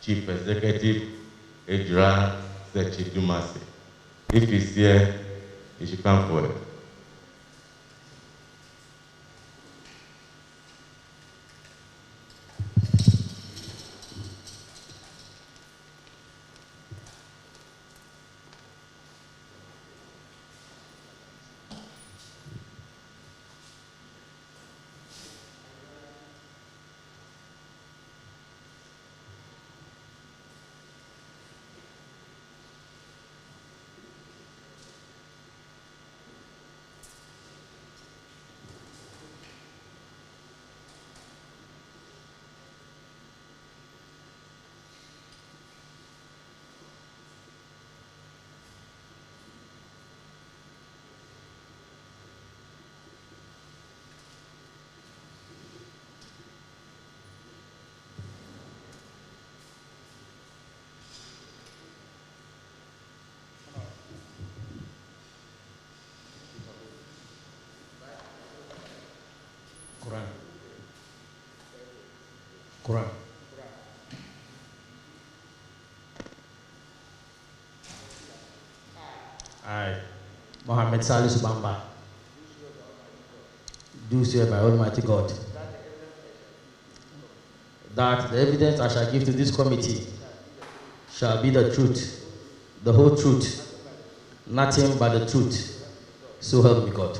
Chief Executive Ejura Dumase. If he's here, he should come forward. Quran. I, Mohammed Salisu Bamba, do swear by Almighty God that the evidence I shall give to this committee shall be the truth, the whole truth, nothing but the truth. So help me God.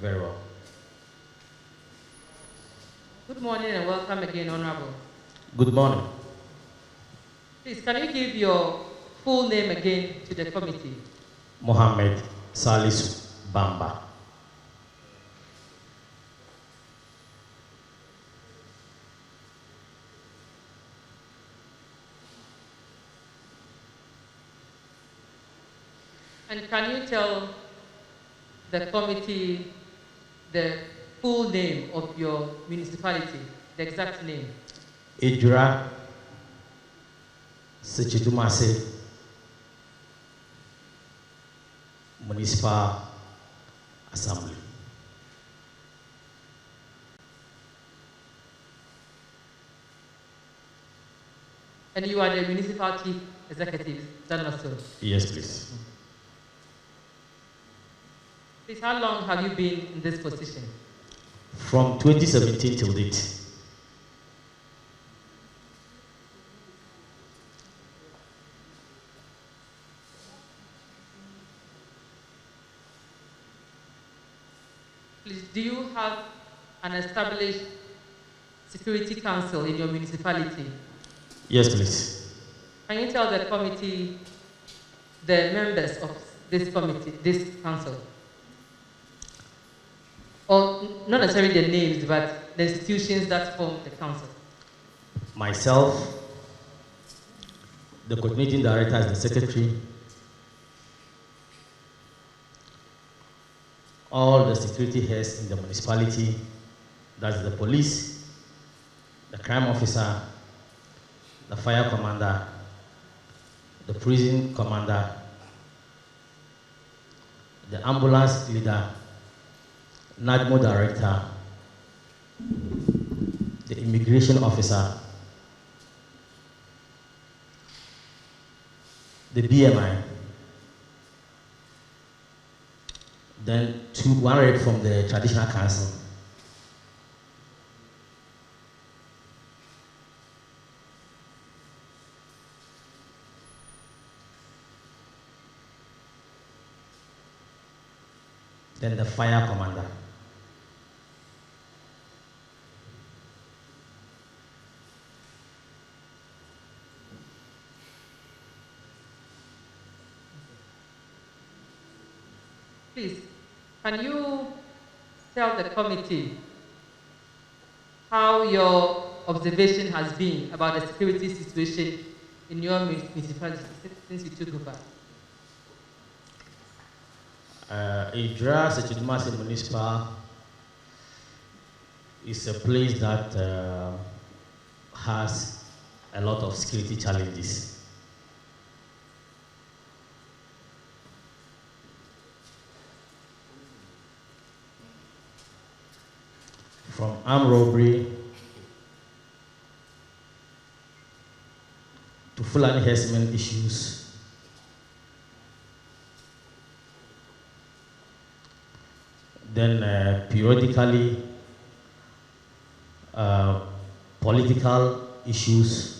Very well. Good morning and welcome again, Honorable. Good morning. Please, can you give your full name again to the committee? Mohammed Salisu Bamba. And can you tell the committee the full name of your municipality, the exact name? Ejura Dumase Municipal Assembly. And you are the municipal chief executive, is that not so? Yes, please. Please, how long have you been in this position? From 2017 till date. Please, do you have an established security council in your municipality? Yes, please. Can you tell the committee the members of this committee, this council? Or not necessarily the names, but the institutions that form the council? Myself, the coordinating director is the secretary. All the security heads in the municipality, that's the police, the crime officer, the fire commander, the prison commander, the ambulance leader, NADMO director, the immigration officer, the BMI, then one rep from the traditional council. Then the fire commander. Please, can you tell the committee how your observation has been about the security situation in your municipality since you took over? Ejura Dumase Municipal is a place that has a lot of security challenges. From armed robbery to Fulani herdsmen issues, then periodically political issues,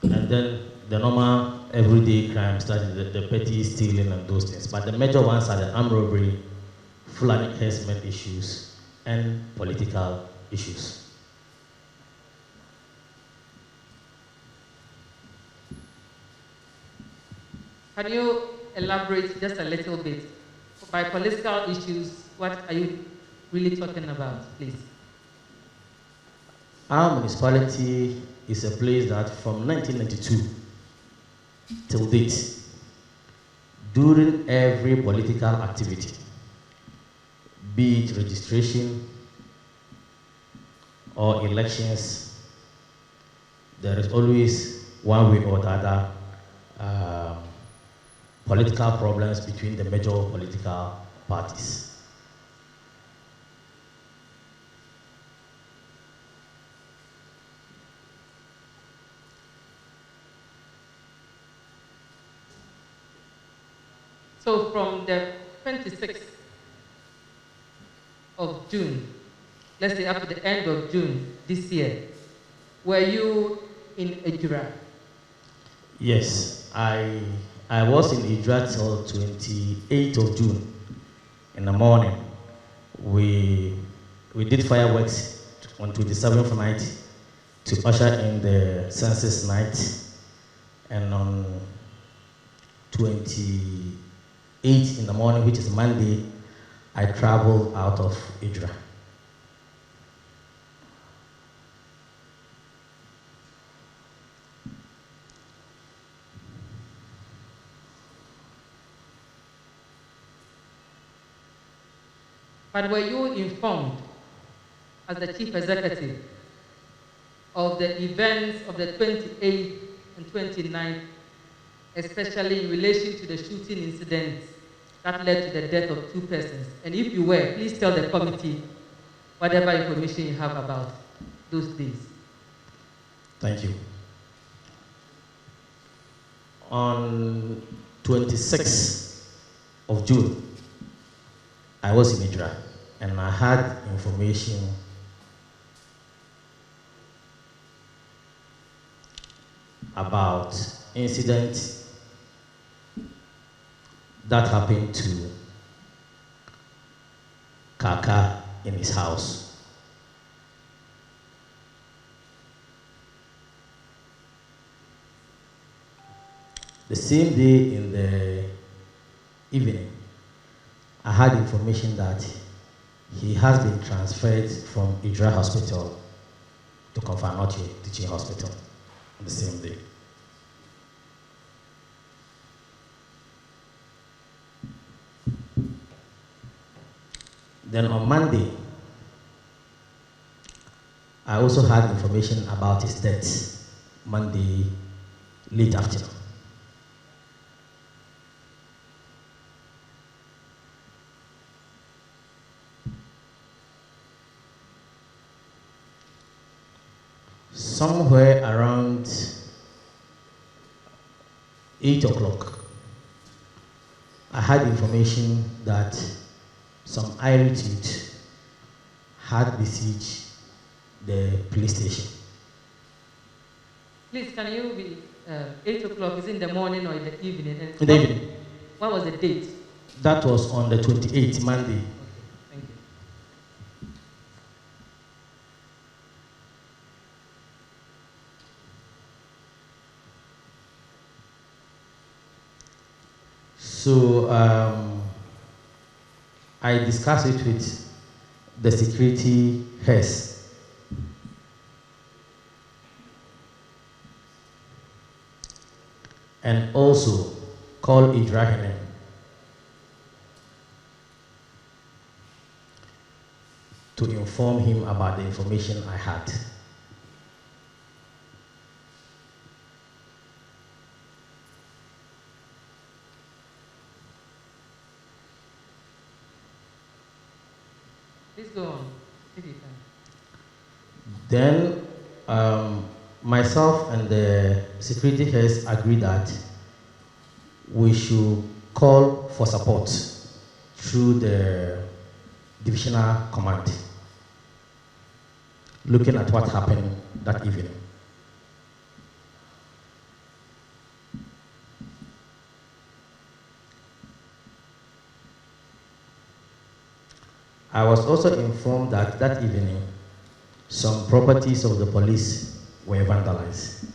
and then the normal everyday crimes, that is the petty stealing and those things. But the major ones are the armed robbery, Fulani herdsmen issues, and political issues. Can you elaborate just a little bit? By political issues, what are you really talking about, please? Our municipality is a place that from 1992 till date, during every political activity, be it registration or elections, there is always one way or the other political problems between the major political parties. So from the 26th of June, let's say up to the end of June this year, were you in Ejura? Yes, I was in Ejura till 28th of June in the morning. We did fireworks on 27th night to usher in the census night, and on 28th in the morning, which is Monday, I traveled out of Ejura. But were you informed as the chief executive of the events of the 28th and 29th, especially in relation to the shooting incidents that led to the death of 2 persons? And if you were, please tell the committee whatever information you have about those days. Thank you. On 26th of June, I was in Ejura, and I had information about incident that happened to Kaka in his house. The same day in the evening, I had information that he has been transferred from Ejura Hospital to Konfanoche Teaching Hospital on the same day. Then on Monday, I also had information about his death, Monday late afternoon. Somewhere around 8 o'clock, I had information that some irate youth had besieged the police station. Please, can you be 8 o'clock? Is it in the morning or in the evening? And In the evening. What was the date? That was on the 28th, Monday. Okay, thank you. So I discussed it with the security heads. And also call Ejura to inform him about the information I had. Please go on, if you can. Then myself and the security heads agreed that we should call for support through the divisional command, looking at what happened that evening. I was also informed that that evening, some properties of the police were vandalized.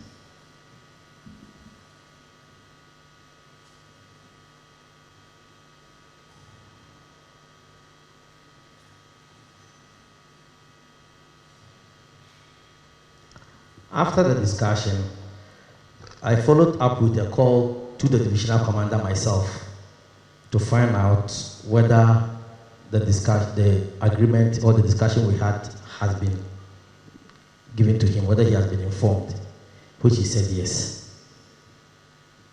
After the discussion, I followed up with a call to the divisional commander myself to find out whether the agreement or the discussion we had has been given to him, whether he has been informed, which he said yes.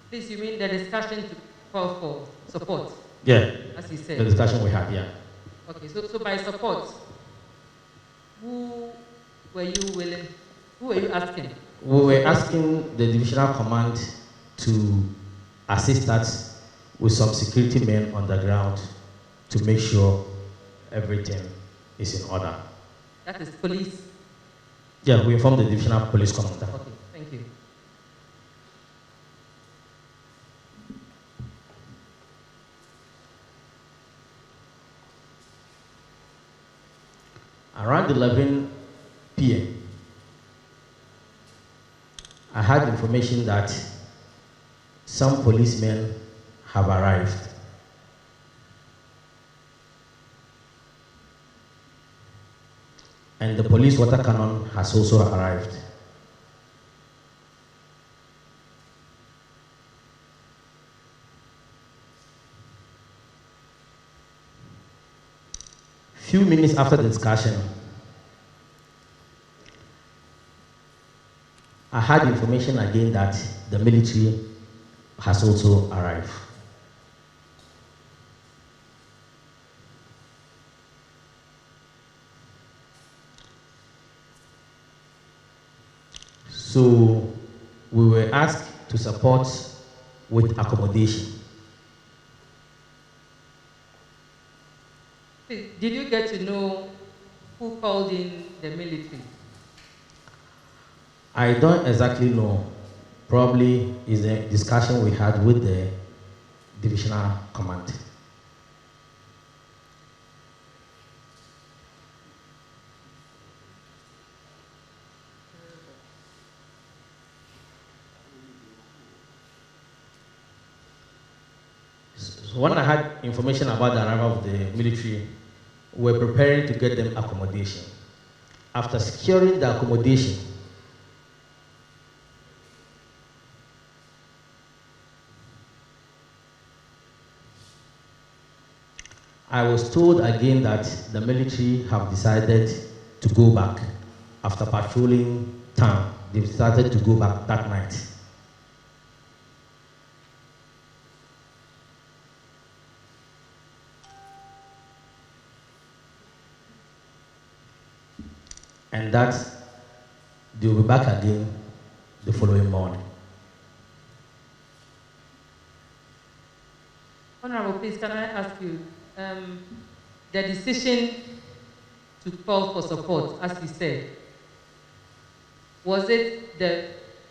Please, you mean the discussion to call for support? Yeah, as he said. The discussion we had, yeah. Okay, so by support, who were you asking? We were asking the divisional command to assist us with some security men on the ground to make sure everything is in order. That is police? Yeah, we informed the divisional police commander. Okay, thank you. Around 11 p.m., I had information that some policemen have arrived. And the police water cannon has also arrived. Few minutes after the discussion, I had information again that the military has also arrived. So we were asked to support with accommodation. Did you get to know who called in the military? I don't exactly know. Probably is a discussion we had with the divisional command. So when I had information about the arrival of the military, we were preparing to get them accommodation. After securing the accommodation, I was told again that the military have decided to go back after patrolling town. They decided to go back that night. And that they will be back again the following morning. Honorable, please, can I ask you, the decision to call for support, as you said, was it the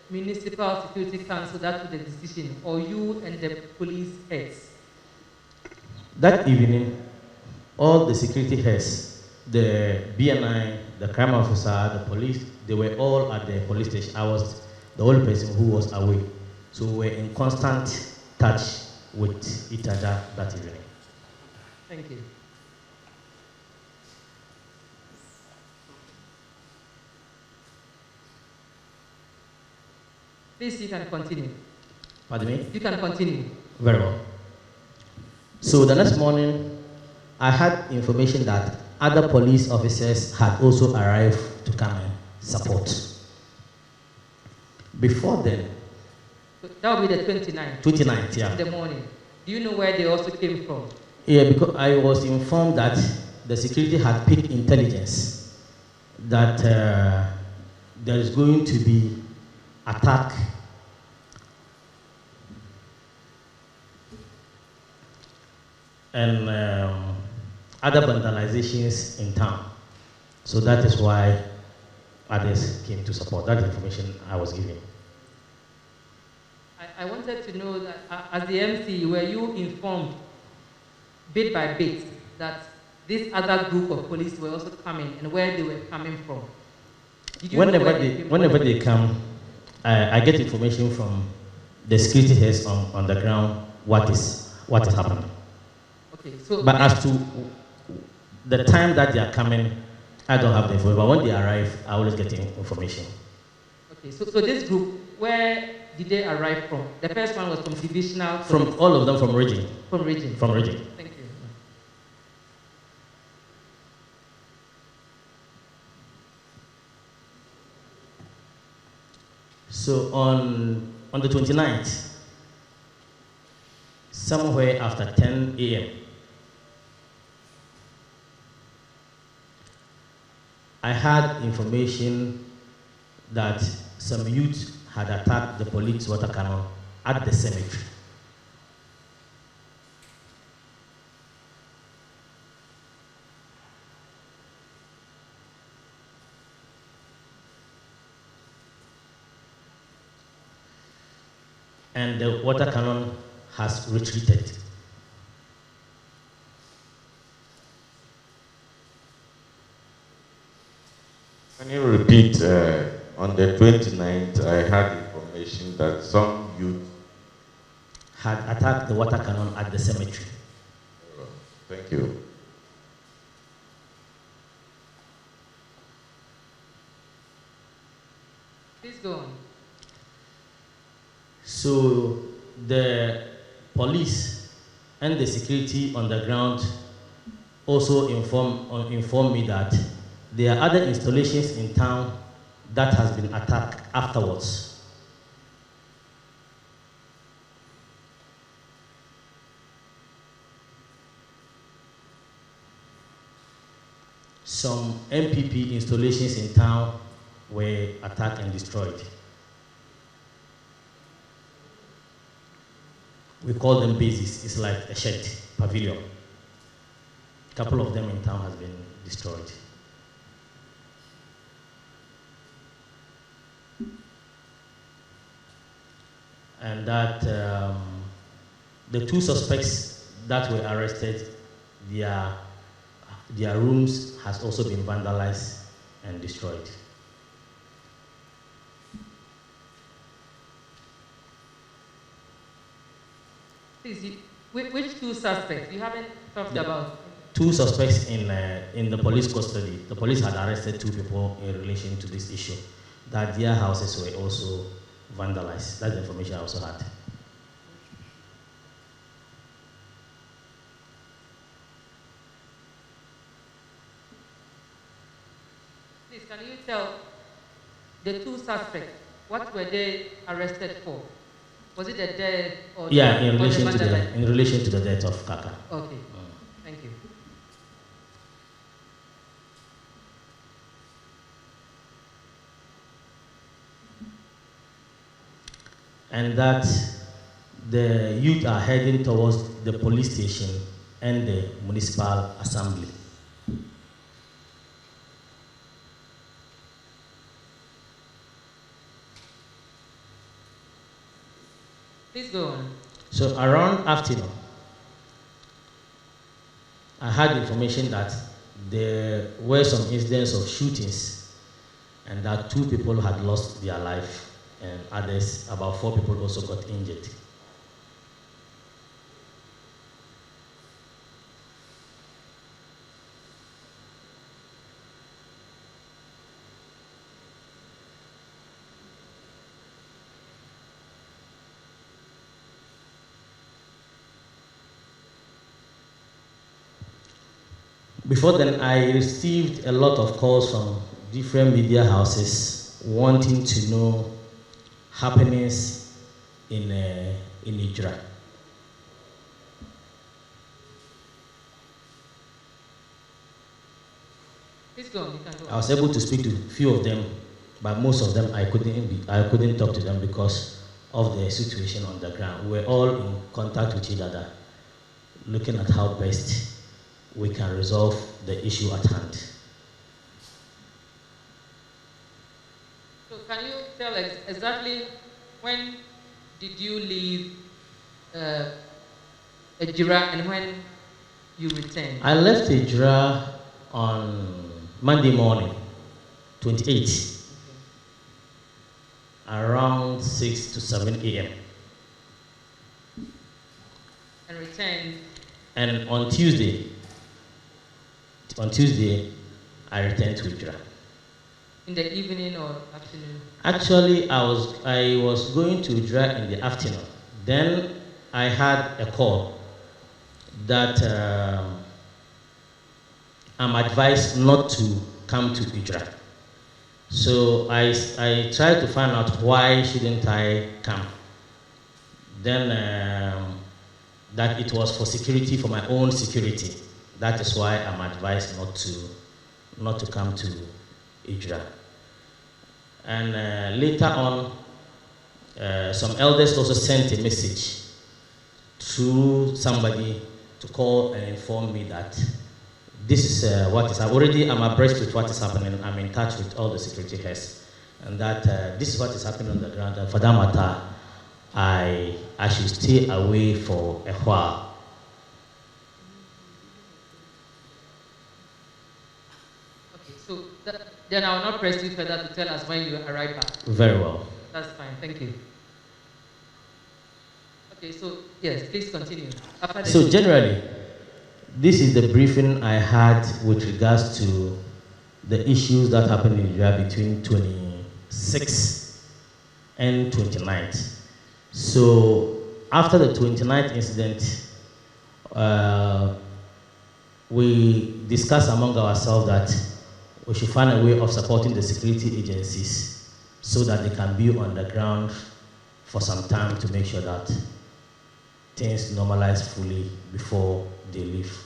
Municipal Security Council that took the decision, or you and the police heads? That evening, all the security heads, the BNI, the crime officer, the police, they were all at the police station. I was the only person who was away. So we were in constant touch with each other that evening. Thank you. Please, you can continue. Pardon me? You can continue. Very well. So the next morning, I had information that other police officers had also arrived to come and support. Before then, So that will be the 29th. 29th, yeah. In the morning. Do you know where they also came from? Yeah, because I was informed that the security had picked intelligence that there is going to be attack and other vandalizations in town. So that is why others came to support. That information I was given. I wanted to know that as the MC, were you informed bit by bit that this other group of police were also coming and where they were coming from? Whenever they come, I get information from the security heads on the ground what is happening. Okay, so but as to the time that they are coming, I don't have the information. But when they arrive, I always get information. Okay, so this group, where did they arrive from? The first one was from divisional. From all of them from region. From region. From region. Thank you. So on the 29th, somewhere after 10 a.m., I had information that some youth had attacked the police water cannon at the cemetery. And the water cannon has retreated. Can you repeat? On the 29th, I had information that some youth had attacked the water cannon at the cemetery. Thank you. Please go on. So the police and the security on the ground also informed me that there are other installations in town that has been attacked afterwards. Some MPP installations in town were attacked and destroyed. We call them bases. It's like a shed, pavilion. A couple of them in town has been destroyed. And that the two suspects that were arrested, their rooms has also been vandalized and destroyed. Please, which two suspects? You haven't talked about. Two suspects in the police custody. The police had arrested two people in relation to this issue, that their houses were also vandalized. That's the information I also had. Please, can you tell the two suspects, what were they arrested for? Was it the death or yeah, in relation to the death of Kaka. Okay, thank you. And that the youth are heading towards the police station and the municipal assembly. Please go on. So around afternoon, I had information that there were some incidents of shootings and that 2 people had lost their life and others, about 4 people also got injured. Before then, I received a lot of calls from different media houses wanting to know happenings in Ejura. Please go on, you can go on. I was able to speak to a few of them, but most of them I couldn't talk to them because of the situation on the ground. We're all in contact with each other, looking at how best we can resolve the issue at hand. So can you tell us exactly when did you leave Ejura and when you returned? I left Ejura on Monday morning, 28th, around 6 to 7 a.m. And returned? And on Tuesday, I returned to Ejura. In the evening or afternoon? Actually, I was going to Ejura in the afternoon. Then I had a call that I'm advised not to come to Ejura. So I tried to find out why shouldn't I come. Then that it was for security, for my own security. That is why I'm advised not to come to Ejura. And later on, some elders also sent a message through somebody to call and inform me that this is what is happening. I'm abreast with what is happening. I'm in touch with all the security heads, and that this is what is happening on the ground. And for that matter, I should stay away for a while. Okay, so then I will not press you further to tell us when you arrive back. Very well. That's fine, thank you. Okay, so yes, please continue. So generally, this is the briefing I had with regards to the issues that happened in Ejura between 26th and 29th. So after the 29th incident, we discussed among ourselves that we should find a way of supporting the security agencies so that they can be on the ground for some time to make sure that things normalize fully before they leave.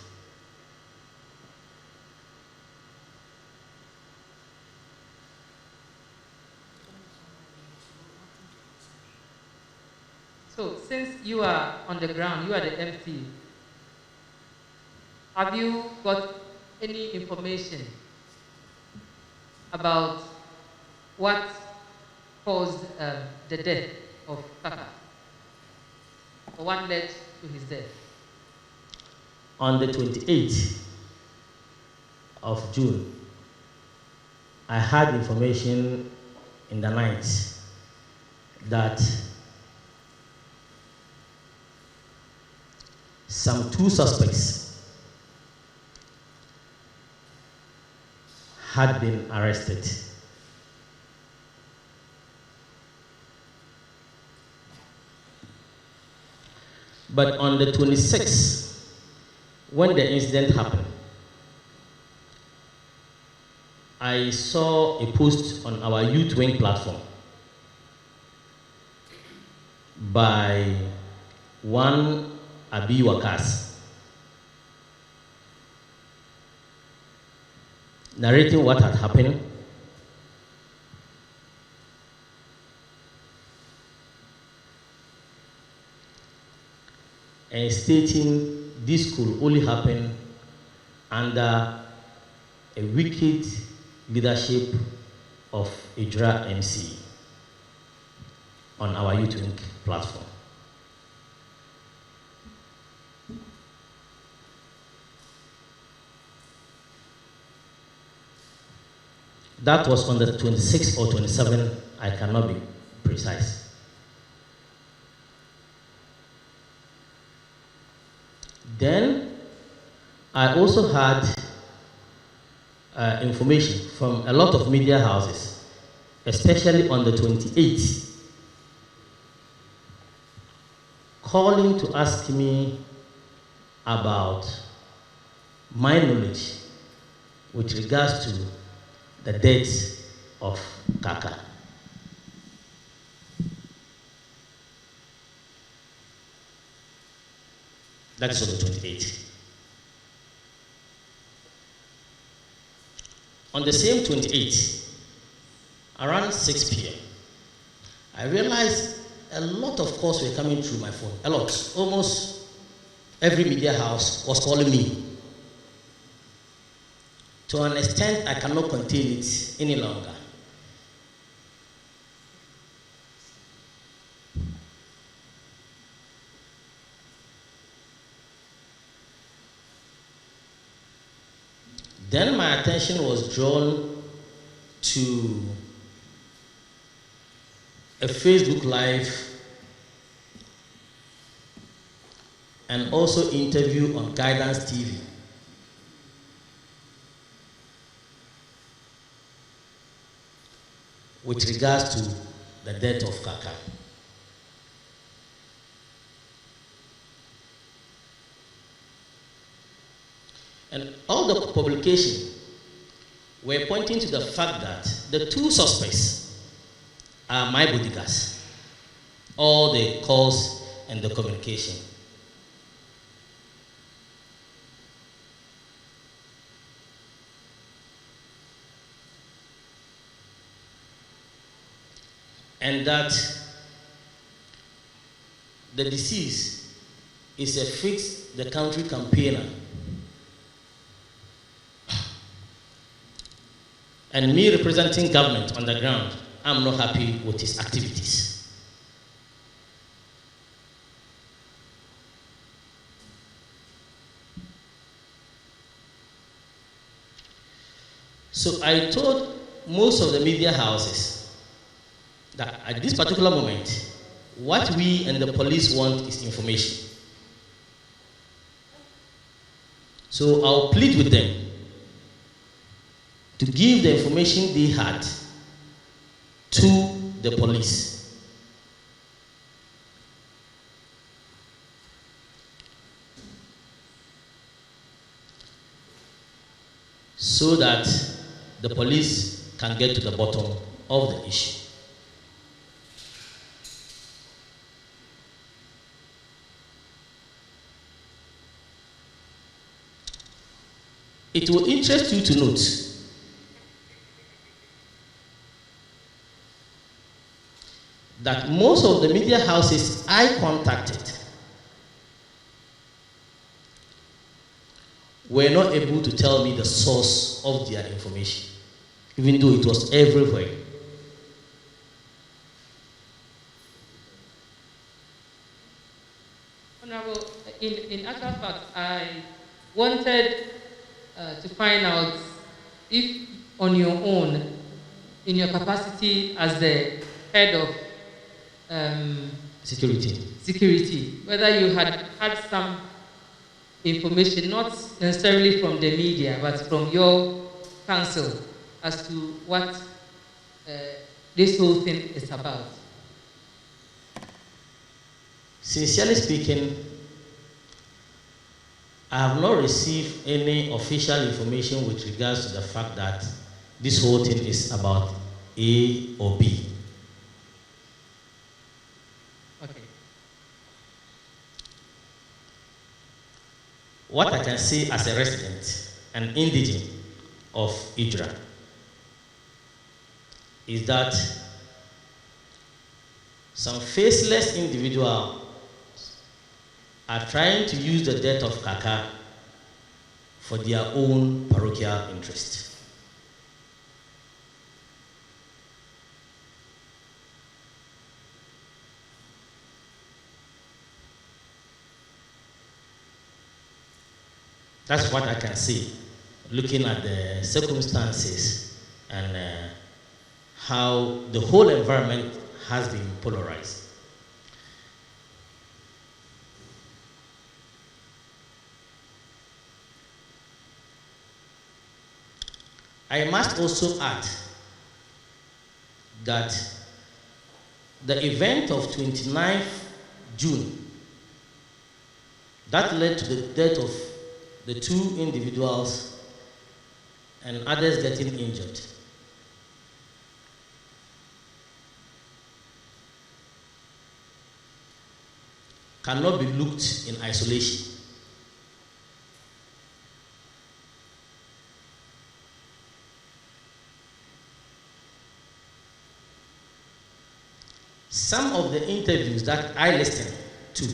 So since you are on the ground, you are the MC, have you got any information about what caused the death of Kaka? Or what led to his death? On the 28th of June, I had information in the night that some 2 suspects had been arrested. But on the 26th, when the incident happened, I saw a post on our youth wing platform by one Abi Wakas, narrating what had happened, and stating this could only happen under a wicked leadership of Ejura MC on our youth wing platform. That was on the 26th or 27th, I cannot be precise. Then I also had information from a lot of media houses, especially on the 28th, calling to ask me about my knowledge with regards to the death of Kaka. That is on the 28th. On the same 28th, around 6 p.m., I realized a lot of calls were coming through my phone. A lot. Almost every media house was calling me. To an extent, I cannot contain it any longer. Then my attention was drawn to a Facebook Live and also interview on Guidance TV. With regards to the death of Kaka. And all the publications were pointing to the fact that the two suspects are my bodyguards. All the calls and the communication. And that the deceased is a fix the country campaigner. And me representing government on the ground, I'm not happy with his activities. So I told most of the media houses that at this particular moment, what we and the police want is information. So I'll plead with them to give the information they had to the police. So that the police can get to the bottom of the issue. It will interest you to note that most of the media houses I contacted were not able to tell me the source of their information, even though it was everywhere. Honorable, in actual fact, I wanted to find out if on your own, in your capacity as the head of security, whether you had some information, not necessarily from the media, but from your council, as to what this whole thing is about. Sincerely speaking, I have not received any official information with regards to the fact that this whole thing is about A or B. Okay. What I can say as a resident and indigent of Ejura is that some faceless individuals are trying to use the death of Kaka for their own parochial interest. That's what I can see, looking at the circumstances and how the whole environment has been polarized. I must also add that the event of 29th June that led to the death of the two individuals and others getting injured. Cannot be looked in isolation. Some of the interviews that I listened to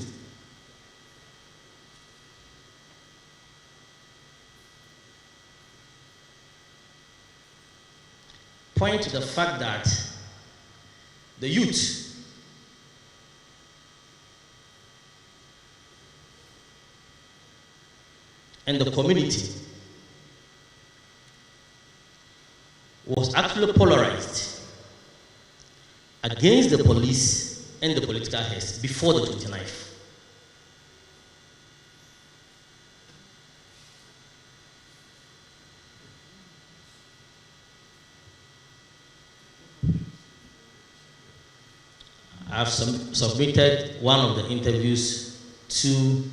point to the fact that the youth and the community was actually polarized against the police and the political heads before the 29th. I've submitted one of the interviews to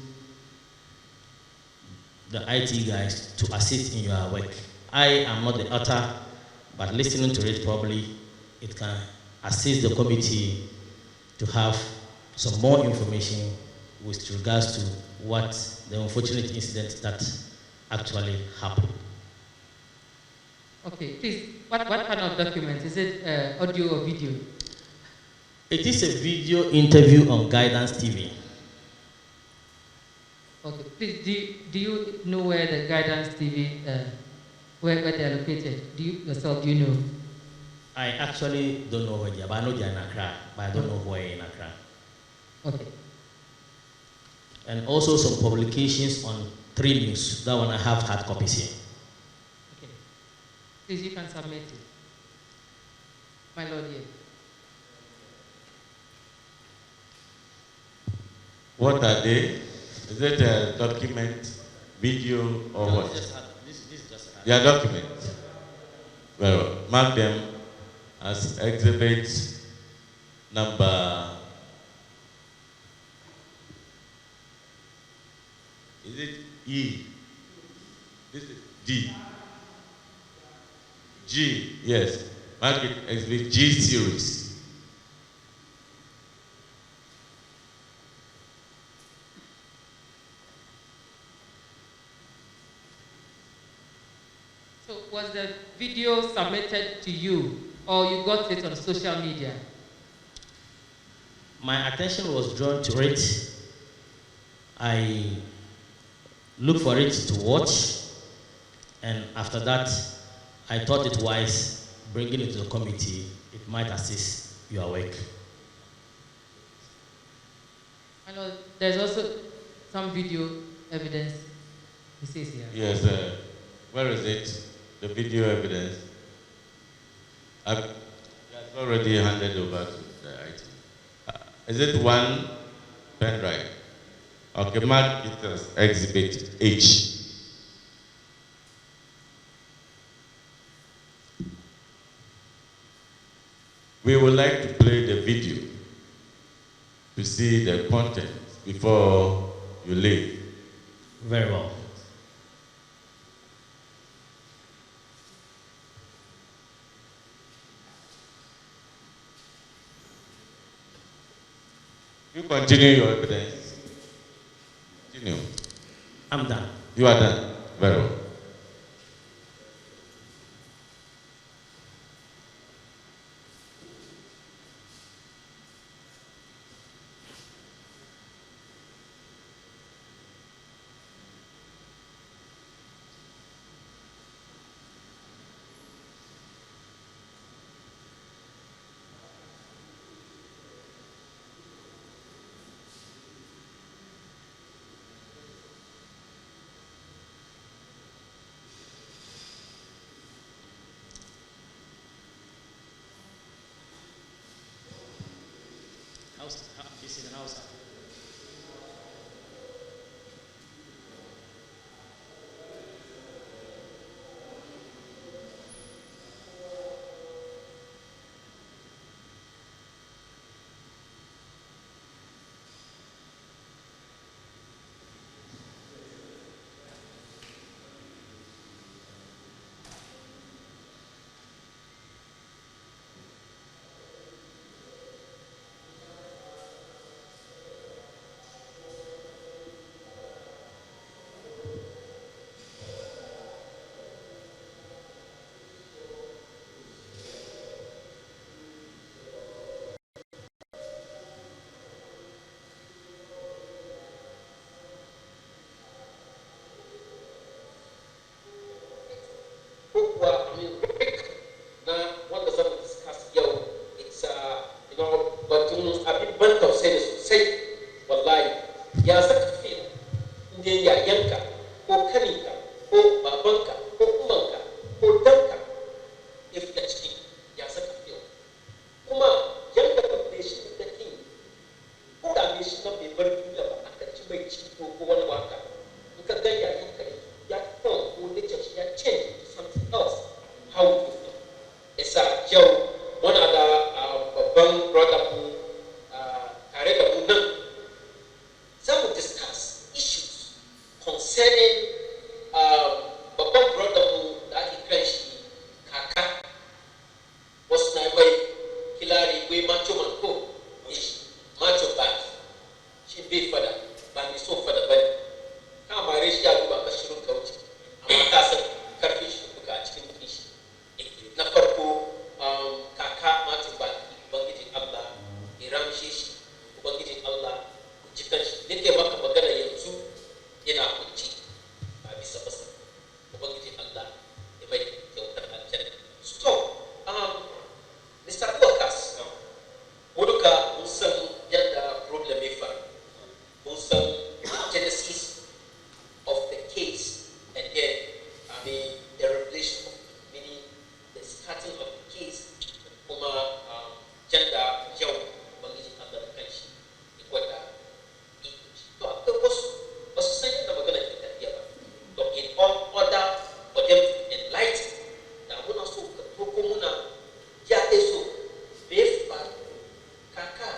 the IT guys to assist in your work. I am not the author, but listening to it probably it can assist the committee to have some more information with regards to what the unfortunate incident that actually happened. Okay, please, what kind of document? Is it audio or video? It is a video interview on Guidance TV. Okay, please, do you know where the Guidance TV, where they are located? Do you know? I actually don't know where they are, but I know they are in Accra, but I don't know where in Accra. Okay. And also some publications on 3 News. That one I have hard copies here. Okay. Please, you can submit it. My Lord, yes. What are they? Is it a document, video, or No, what? This is just They are documents. Well, mark them as exhibit number. Is it E? This is D. G, yes. Mark it exhibit G series. So was the video submitted to you or you got it on social media? My attention was drawn to it. I looked for it to watch, and after that, I thought it wise bringing it to the committee. It might assist your work. I know there's also some video evidence. It says here. Yes, where is it? The video evidence. I've already handed over to the IT. Is it one pen drive? Okay, mark it as exhibit H. We would like to play the video to see the content before you leave. Very well. You continue your evidence. Continue. I'm done. You are done. Very well. This is an house. inda yayanka ko kaninka ko babanka ko umanka ko danka ya fita ciki ya saka fiyo kuma yanda ka bai shi da kin ko da bai shi na bai bar duniya ba aka ci bai ci ko wani waka in ka ga yayanka ya turn ko da shi ya change to something else how you feel esa yau muna da babban brother mu tare da mu nan za mu discuss issues concerning babban brother mu da ake kiran shi kaka wasu na mai kilari wai macho man ko macho baki shi bai fada ba mai so fada bane ka mare shi ya duba ka shirin kauce amma ka san karfin shi duka a cikin mutum shi na farko kaka macho baki ubangijin Allah ya ramshe shi ubangijin Allah jikan shi nake maka magana yanzu yana kunci ba bisa basa ubangijin Allah ya bai kyautar aljanna so Mr. Lucas mu duka mun san yadda problem ya faru mun san genesis of the case and then the revelation of meaning the starting of the case kuma yadda yau ubangijin Allah da kanshi ya gwada to akwai wasu san yadda magana ke tafiya ba to in all order for them to be enlightened da muna so ka toko muna ya eso da ya faru kaka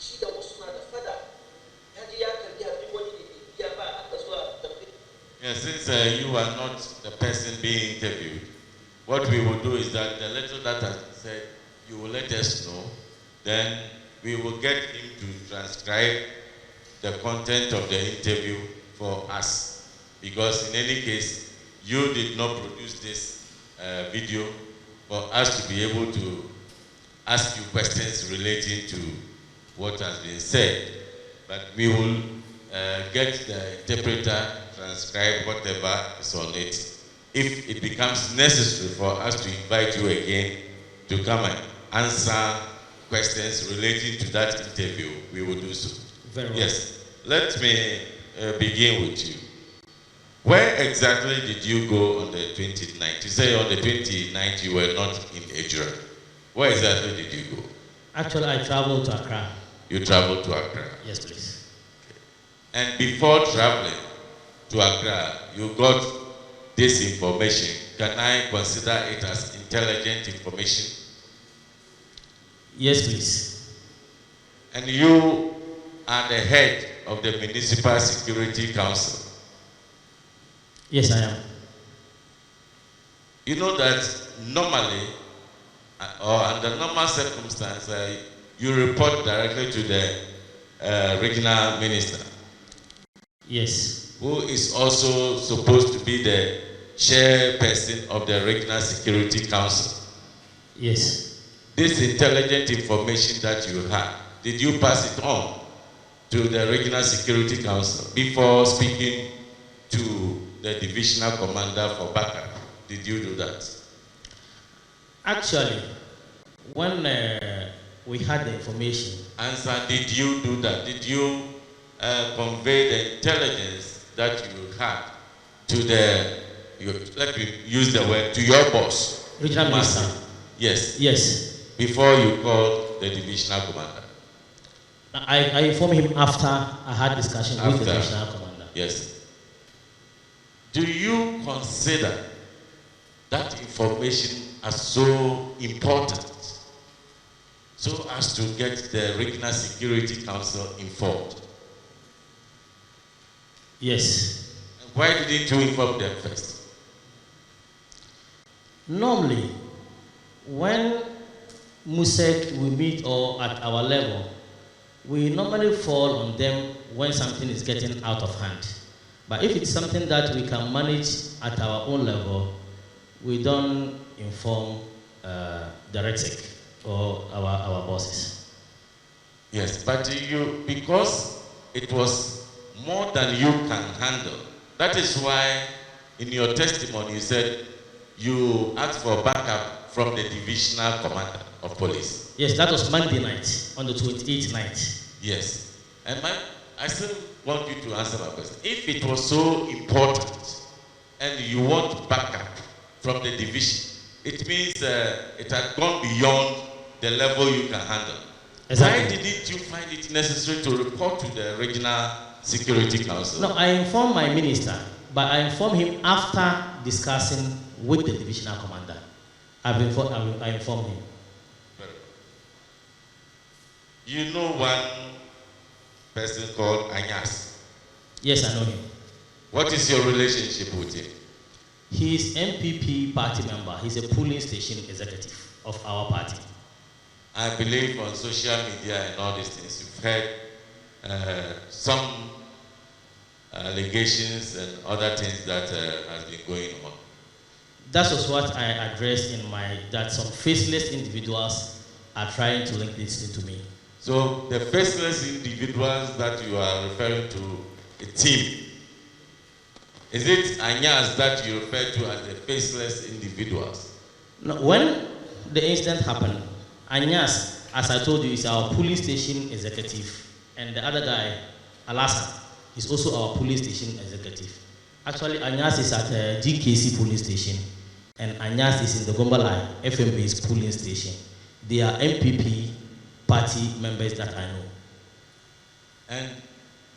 shi da wasu na da fada ya ji ya karbi abin wani da ke biya ba aka so a tafi. Yes, since you are not the person being interviewed, what we will do is that the letter that has been said, you will let us know, then we will get him to transcribe the content of the interview for us. Because in any case, you did not produce this video for us to be able to ask you questions relating to what has been said. But we will get the interpreter transcribe whatever is on it. If it becomes necessary for us to invite you again to come and answer questions relating to that interview, we will do so. Very well. Yes. Let me begin with you. Where exactly did you go on the 29th? You say on the 29th you were not in Ejura. Where exactly did you go? Actually, I traveled to Accra. You traveled to Accra. Yes, please. And before traveling to Accra, you got this information. Can I consider it as intelligent information? Yes, please. And you are the head of the Municipal Security Council. Yes, I am. You know that normally, or under normal circumstances, you report directly to the regional minister. Yes. Who is also supposed to be the chairperson of the Regional Security Council. Yes. This intelligent information that you had, did you pass it on to the Regional Security Council before speaking to the divisional commander for backup? Did you do that? Actually, when we had the information. Answer, did you do that? Did you convey the intelligence that you had to let me use the word, to your boss? Regional Minister. Yes. Yes. Before you called the divisional commander? I informed him after I had discussion with the divisional commander. Yes. Do you consider that information as so important so as to get the Regional Security Council informed? Yes. And why didn't you inform them first? Normally, when MUSEC we meet or at our level, we normally fall on them when something is getting out of hand. But if it's something that we can manage at our own level, we don't inform the RETSEC or our bosses. Yes, but because it was more than you can handle, that is why in your testimony you said you asked for backup from the divisional commander of police. Yes, that was Monday night, on the 28th night. Yes. And I still want you to answer my question. If it was so important and you want backup from the division, it means it had gone beyond the level you can handle. Exactly. Why didn't you find it necessary to report to the Regional Security Council? No, I informed my minister, but I informed him after discussing with the divisional commander. I informed him. You know one person called Anyas? Yes, I know him. What is your relationship with him? He is MPP party member. He's a polling station executive of our party. I believe on social media and all these things, you've heard some allegations and other things that has been going on. That was what I addressed in that some faceless individuals are trying to link this into me. So the faceless individuals that you are referring to, a team, is it Anyas that you refer to as the faceless individuals? No, when the incident happened, Anyas, as I told you, is our police station executive, and the other guy, Alasan, is also our police station executive. Actually, Anyas is at GKC police station, and Anyas is in the Gombalai FM-based polling station. They are MPP party members that I know. And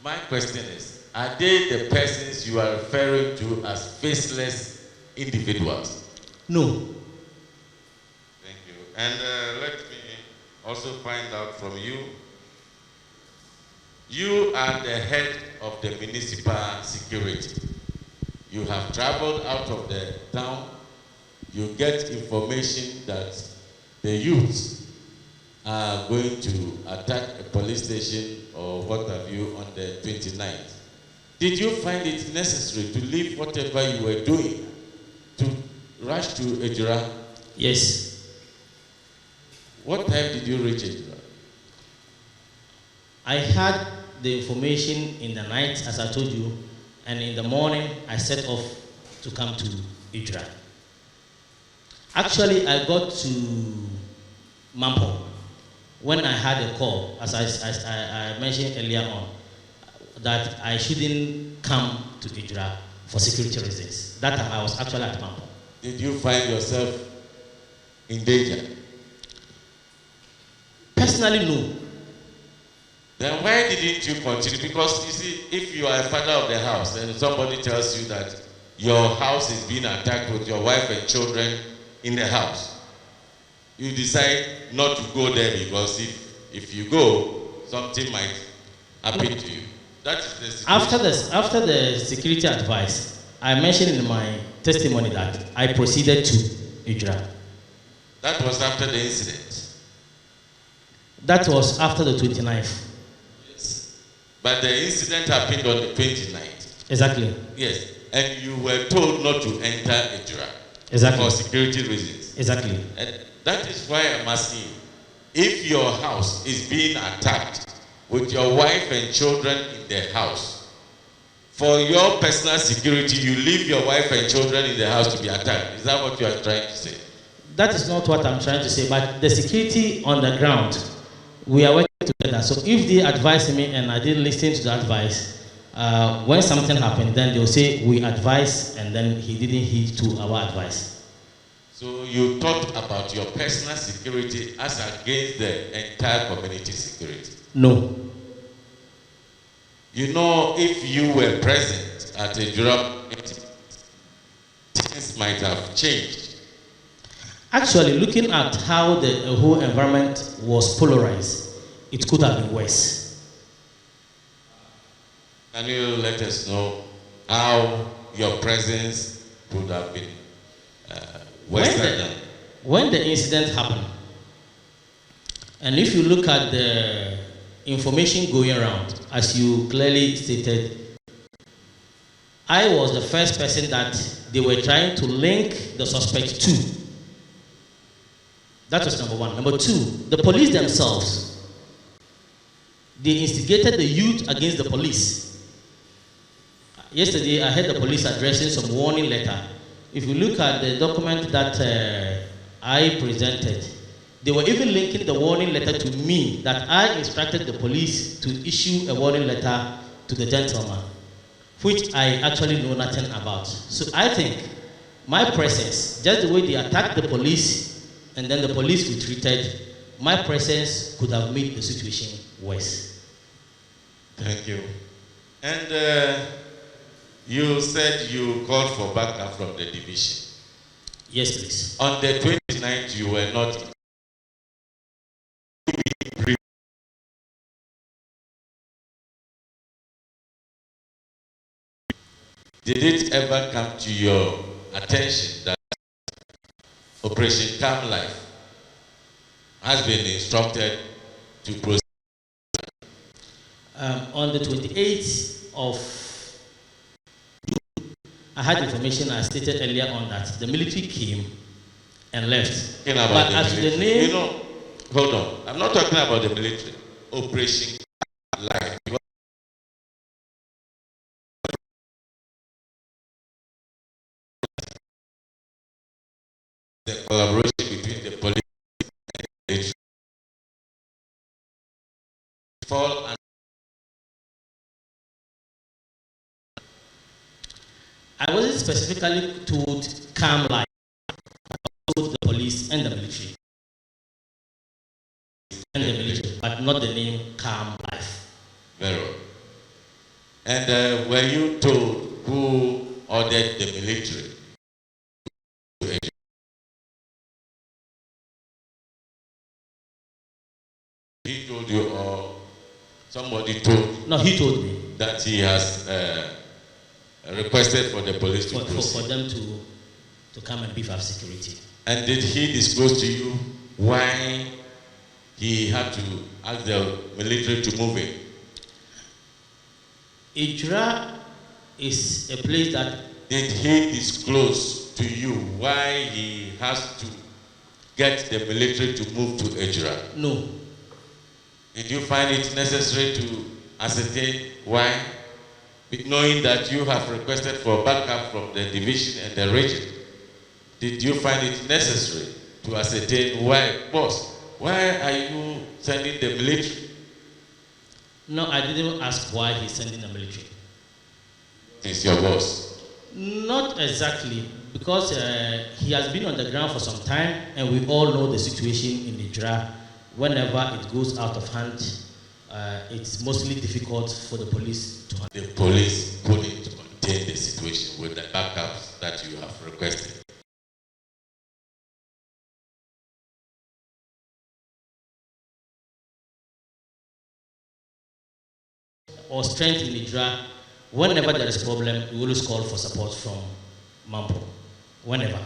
my question is, are they the persons you are referring to as faceless individuals? No. Thank you. And let me also find out from you. You are the head of the municipal security. You have traveled out of the town. You get information that the youths are going to attack a police station or what have you on the 29th. Did you find it necessary to leave whatever you were doing to rush to Ejura? Yes. What time did you reach Ejura? I had the information in the night, as I told you, and in the morning I set off to come to Ejura. Actually, I got to Mampo when I had a call, as I mentioned earlier on, that I shouldn't come to Ejura for security reasons. That time I was actually at Mampo. Did you find yourself in danger? Personally, no. Then why didn't you continue? Because you see, if you are a father of the house and somebody tells you that your house is being attacked with your wife and children in the house, you decide not to go there because if you go, something might happen to you. That is the situation. After the security advice, I mentioned in my testimony that I proceeded to Ejura. That was after the incident. That was after the 29th. Yes. But the incident happened on the 29th. Exactly. Yes. And you were told not to enter Ejura. Exactly. For security reasons. Exactly. And that is why I'm asking you, if your house is being attacked with your wife and children in the house, for your personal security, you leave your wife and children in the house to be attacked. Is that what you are trying to say? That is not what I'm trying to say, but the security on the ground, we are working together. So if they advise me and I didn't listen to the advice, when something happened, then they'll say we advise, and then he didn't heed to our advice. So you thought about your personal security as against the entire community security? No. You know, if you were present at a Ejura meeting, things might have changed. Actually, looking at how the whole environment was polarized, it could have been worse. Can you let us know how your presence would have been worse? When the incident happened, and if you look at the information going around, as you clearly stated, I was the first person that they were trying to link the suspect to. That was number one. Number two, the police themselves, they instigated the youth against the police. Yesterday, I heard the police addressing some warning letter. If you look at the document that I presented, they were even linking the warning letter to me, that I instructed the police to issue a warning letter to the gentleman, which I actually know nothing about. So I think my presence, just the way they attacked the police and then the police retreated, my presence could have made the situation worse. Thank you. And you said you called for backup from the division. Yes, please. On the 29th, you were not. Did it ever come to your attention that Operation Calm Life has been instructed to proceed? On the 28th of June, I had information I stated earlier on that the military came and left. But as to the name, hold on. I'm not talking about the military. Operation Calm Life. The collaboration between the police and the military. Fall and I wasn't specifically told Calm Life. I was told the police and the military. But not the name Calm Life. Very well. And were you told who ordered the military? He told you, or somebody told? No, he told me that he has requested for the police to proceed. For them to come and beef up security. And did he disclose to you why he had to ask the military to move in? Ejura is a place that... Did he disclose to you why he has to get the military to move to Ejura? No. Did you find it necessary to ascertain why? Knowing that you have requested for backup from the division and the region, did you find it necessary to ascertain why? Boss, why are you sending the military? No, I didn't ask why he's sending the military. He's your boss? Not exactly, because he has been on the ground for some time, and we all know the situation in Ejura. Whenever it goes out of hand, it's mostly difficult for the police to handle. The police couldn't contain the situation with the backups that you have requested. Or strength in Ejura, whenever there is a problem, we always call for support from Mampo. Whenever.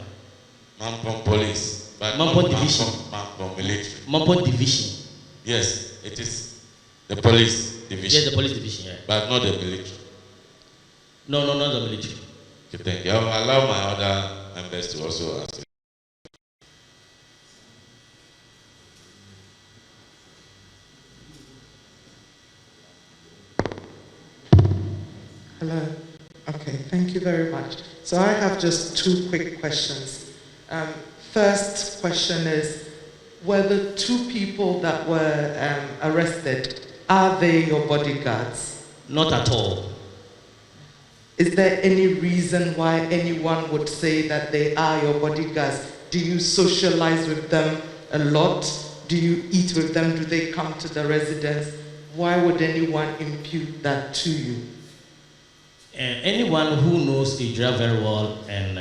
Mampo police. But Mampo division. Mampo military. Mampo division. Yes, it is the police division. Yes, the police division, yeah. But not the military. No, not the military. Okay, thank you. I'll allow my other members to also answer. Hello. Okay, thank you very much. So I have just two quick questions. First question is, were the two people that were arrested, are they your bodyguards? Not at all. Is there any reason why anyone would say that they are your bodyguards? Do you socialize with them a lot? Do you eat with them? Do they come to the residence? Why would anyone impute that to you? Anyone who knows Ejura very well and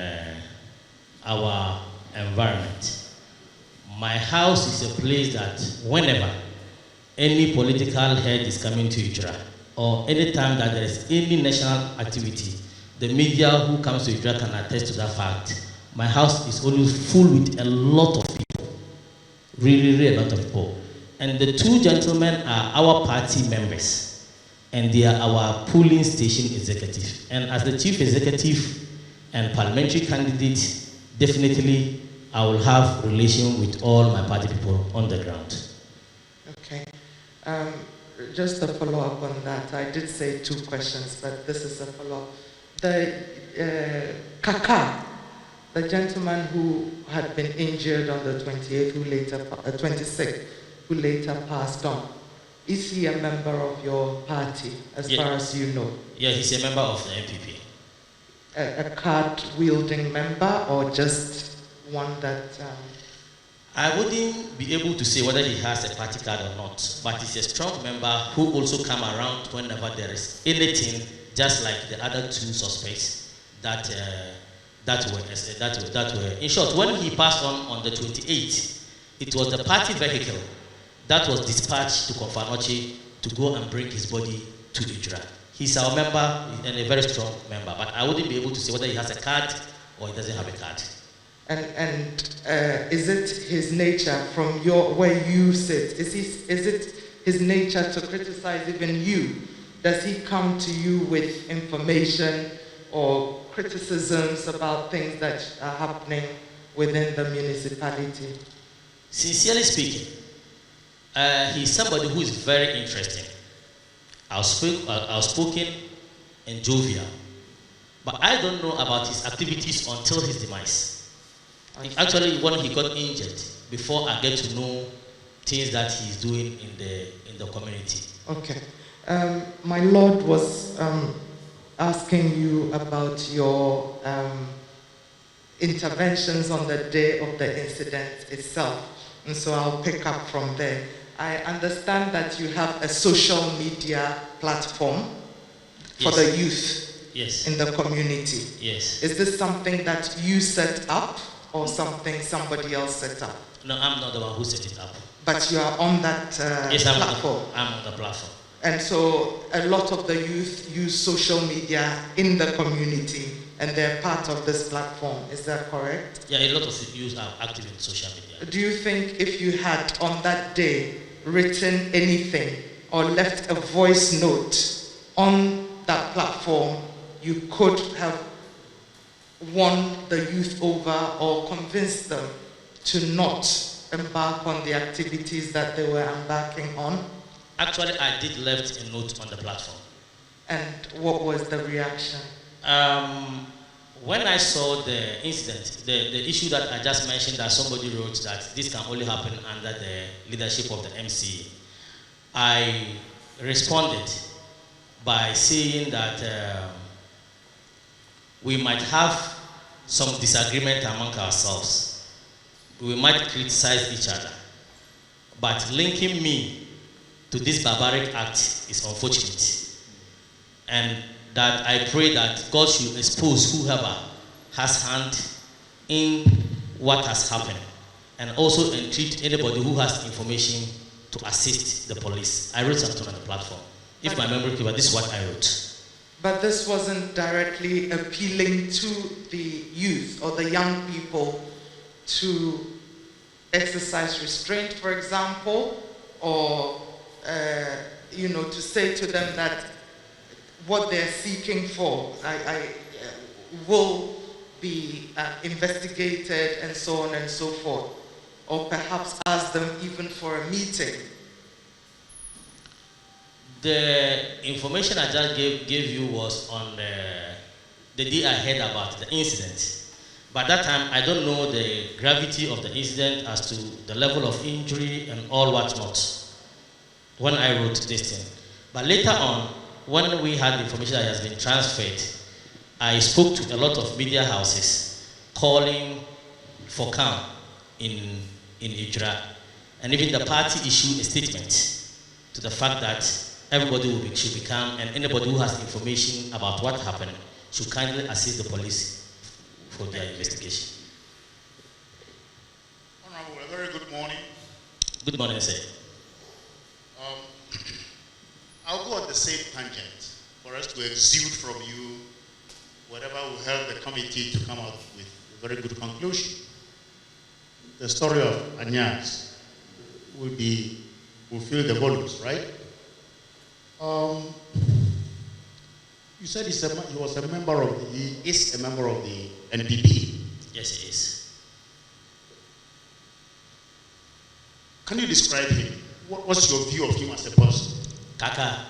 our environment, my house is a place that whenever any political head is coming to Ejura, or any time that there is any national activity, the media who comes to Ejura can attest to that fact. My house is always full with a lot of people, really a lot of people. And the two gentlemen are our party members, and they are our polling station executive. And as the chief executive and parliamentary candidate, definitely I will have relation with all my party people on the ground. Okay. Just a follow-up on that. I did say two questions, but this is a follow-up. The Kaka, the gentleman who had been injured on the 28th, 26th, who later passed on, Is he a member of your party, as far as you know? Yeah, he's a member of the MPP. A card-wielding member, or just one that... I wouldn't be able to say whether he has a party card or not, but he's a strong member who also come around whenever there is anything, just like the other two suspects that were. In short, when he passed on the 28th, it was the party vehicle that was dispatched to Konfanochi to go and bring his body to Ejura. He's our member and a very strong member, but I wouldn't be able to say whether he has a card or he doesn't have a card. And is it his nature from where you sit? Is it his nature to criticize even you? Does he come to you with information or criticisms about things that are happening within the municipality? Sincerely speaking, he's somebody who is very interesting, outspoken, and jovial. But I don't know about his activities until his demise. Actually, when he got injured, before I get to know things that he's doing in the community. Okay. My Lord was asking you about your interventions on the day of the incident itself. And so I'll pick up from there. I understand that you have a social media platform for the youth in the community. Yes. Is this something that you set up or something somebody else set up? No, I'm not the one who set it up. But you are on that platform? I'm on the platform. And so a lot of the youth use social media in the community and they're part of this platform. Is that correct? Yeah, a lot of youth are active in social media. Do you think if you had on that day written anything or left a voice note on that platform, you could have won the youth over or convinced them to not embark on the activities that they were embarking on? Actually, I did left a note on the platform. And what was the reaction? When I saw the incident, the issue that I just mentioned, that somebody wrote that this can only happen under the leadership of the MC, I responded by saying that we might have some disagreement among ourselves. We might criticize each other. But linking me to this barbaric act is unfortunate. And that I pray that God should expose whoever has hand in what has happened, and also entreat anybody who has information to assist the police. I wrote something on the platform. If my memory clear, this is what I wrote. But this wasn't directly appealing to the youth or the young people to exercise restraint, for example, or to say to them that what they're seeking for will be investigated and so on and so forth, or perhaps ask them even for a meeting. The information I just gave you was on the day I heard about the incident. By that time, I don't know the gravity of the incident as to the level of injury and all whatnot when I wrote this thing. But later on, when we had information that has been transferred, I spoke to a lot of media houses calling for calm in Ejura. And even the party issued a statement to the fact that everybody should be calm, and anybody who has information about what happened should kindly assist the police for their investigation. Honorable, a very good morning. Good morning, sir. I'll go on the same tangent for us to exude from you whatever will help the committee to come out with a very good conclusion. The story of Anyas will fill the volumes, right? You said he is a member of the NPP. Yes, he is. Can you describe him? What's your view of him as a person? Kaka.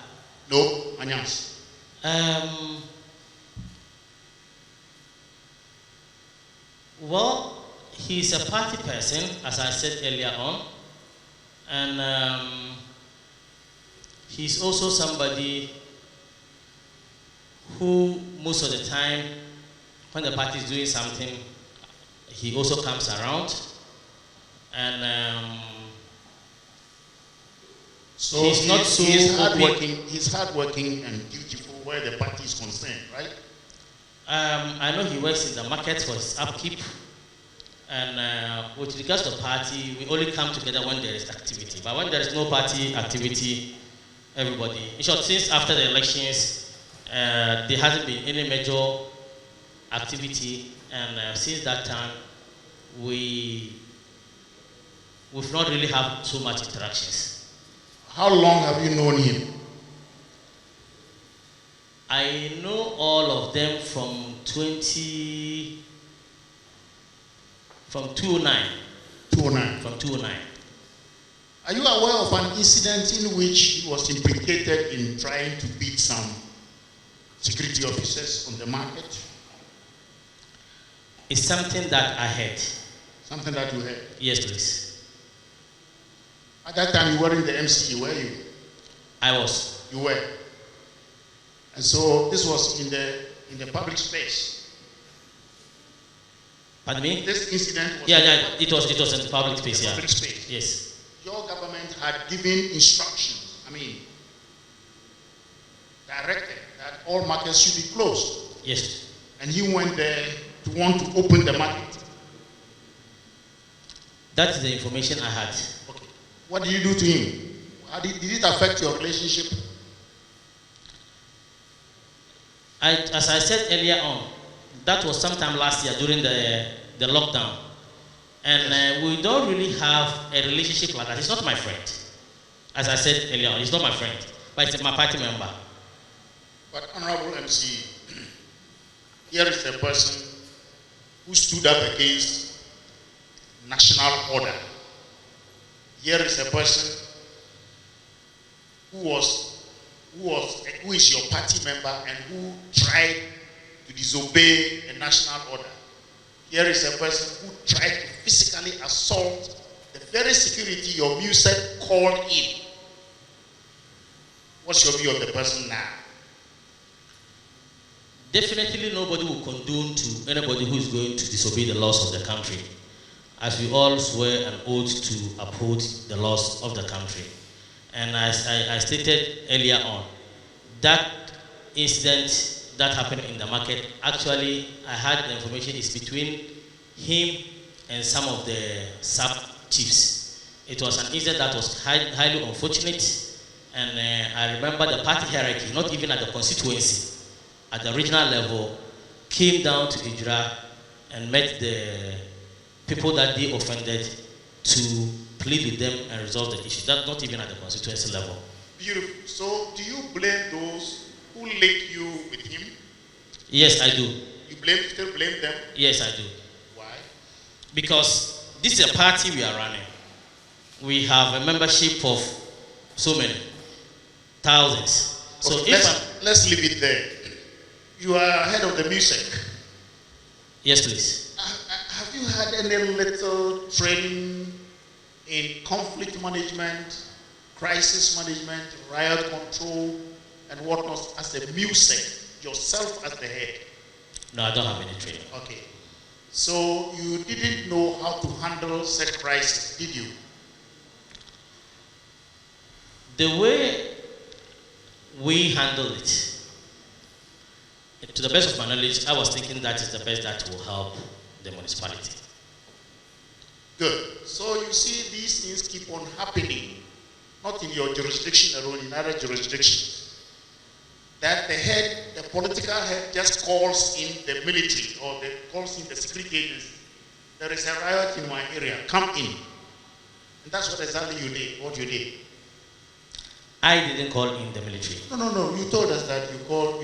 No, Anyas. Well, he's a party person, as I said earlier on, and he's also somebody who most of the time, when the party is doing something, he also comes around. And so he's not so he's hardworking and dutiful where the party is concerned, right? I know he works in the market for his upkeep. And with regards to the party, we only come together when there is activity. But when there is no party activity, everybody. In short, since after the elections, there hasn't been any major activity. And since that time, we've not really had so much interactions. How long have you known him? I know all of them from 2009. From 2009. Are you aware of an incident in which he was implicated in trying to beat some security officers on the market? It's something that I heard. Something that you heard? Yes, please. At that time, you were in the MC, were you? I was. You were. And so this was in the public space. Pardon me? This incident was it was in the public space. Public space. Yes. Your government had given instructions, directed that all markets should be closed. Yes. And he went there to want to open the market. That's the information I had. Okay. What did you do to him? Did it affect your relationship? As I said earlier on, that was sometime last year during the lockdown. And we don't really have a relationship like that. He's not my friend. As I said earlier on, he's not my friend, but he's my party member. But Honorable MC, here is a person who stood up against national order. Here is a person who is your party member and who tried to disobey a national order. Here is a person who tried to physically assault the very security your music called in. What's your view of the person now? Definitely nobody will condone to anybody who is going to disobey the laws of the country, as we all swear an oath to uphold the laws of the country. And as I stated earlier on, that incident that happened in the market, actually, I had the information is between him and some of the sub-chiefs. It was an incident that was highly unfortunate, and I remember the party hierarchy, not even at the constituency, at the regional level, came down to Ejura and met the people that they offended to plead with them and resolve the issue. That not even at the constituency level. Beautiful. So, do you blame those who link you with him? Yes, I do. You still blame them? Yes, I do. Why? Because this is a party we are running. We have a membership of so many thousands. So okay, let's leave it there. You are head of the music. Yes, please. Have you had any little training in conflict management, crisis management, riot control, and whatnot as a music, yourself as the head? No, I don't have any training. Okay. So you didn't know how to handle such crisis, did you? The way we handle it, to the best of my knowledge, I was thinking that is the best that will help the municipality. Good. So you see these things keep on happening, not in your jurisdiction alone, in other jurisdictions. That the head, the political head, just calls in the military or calls in the security agency. There is a riot in my area, come in. And that's what exactly you did, what you did. I didn't call in the military. No. You told us that you called,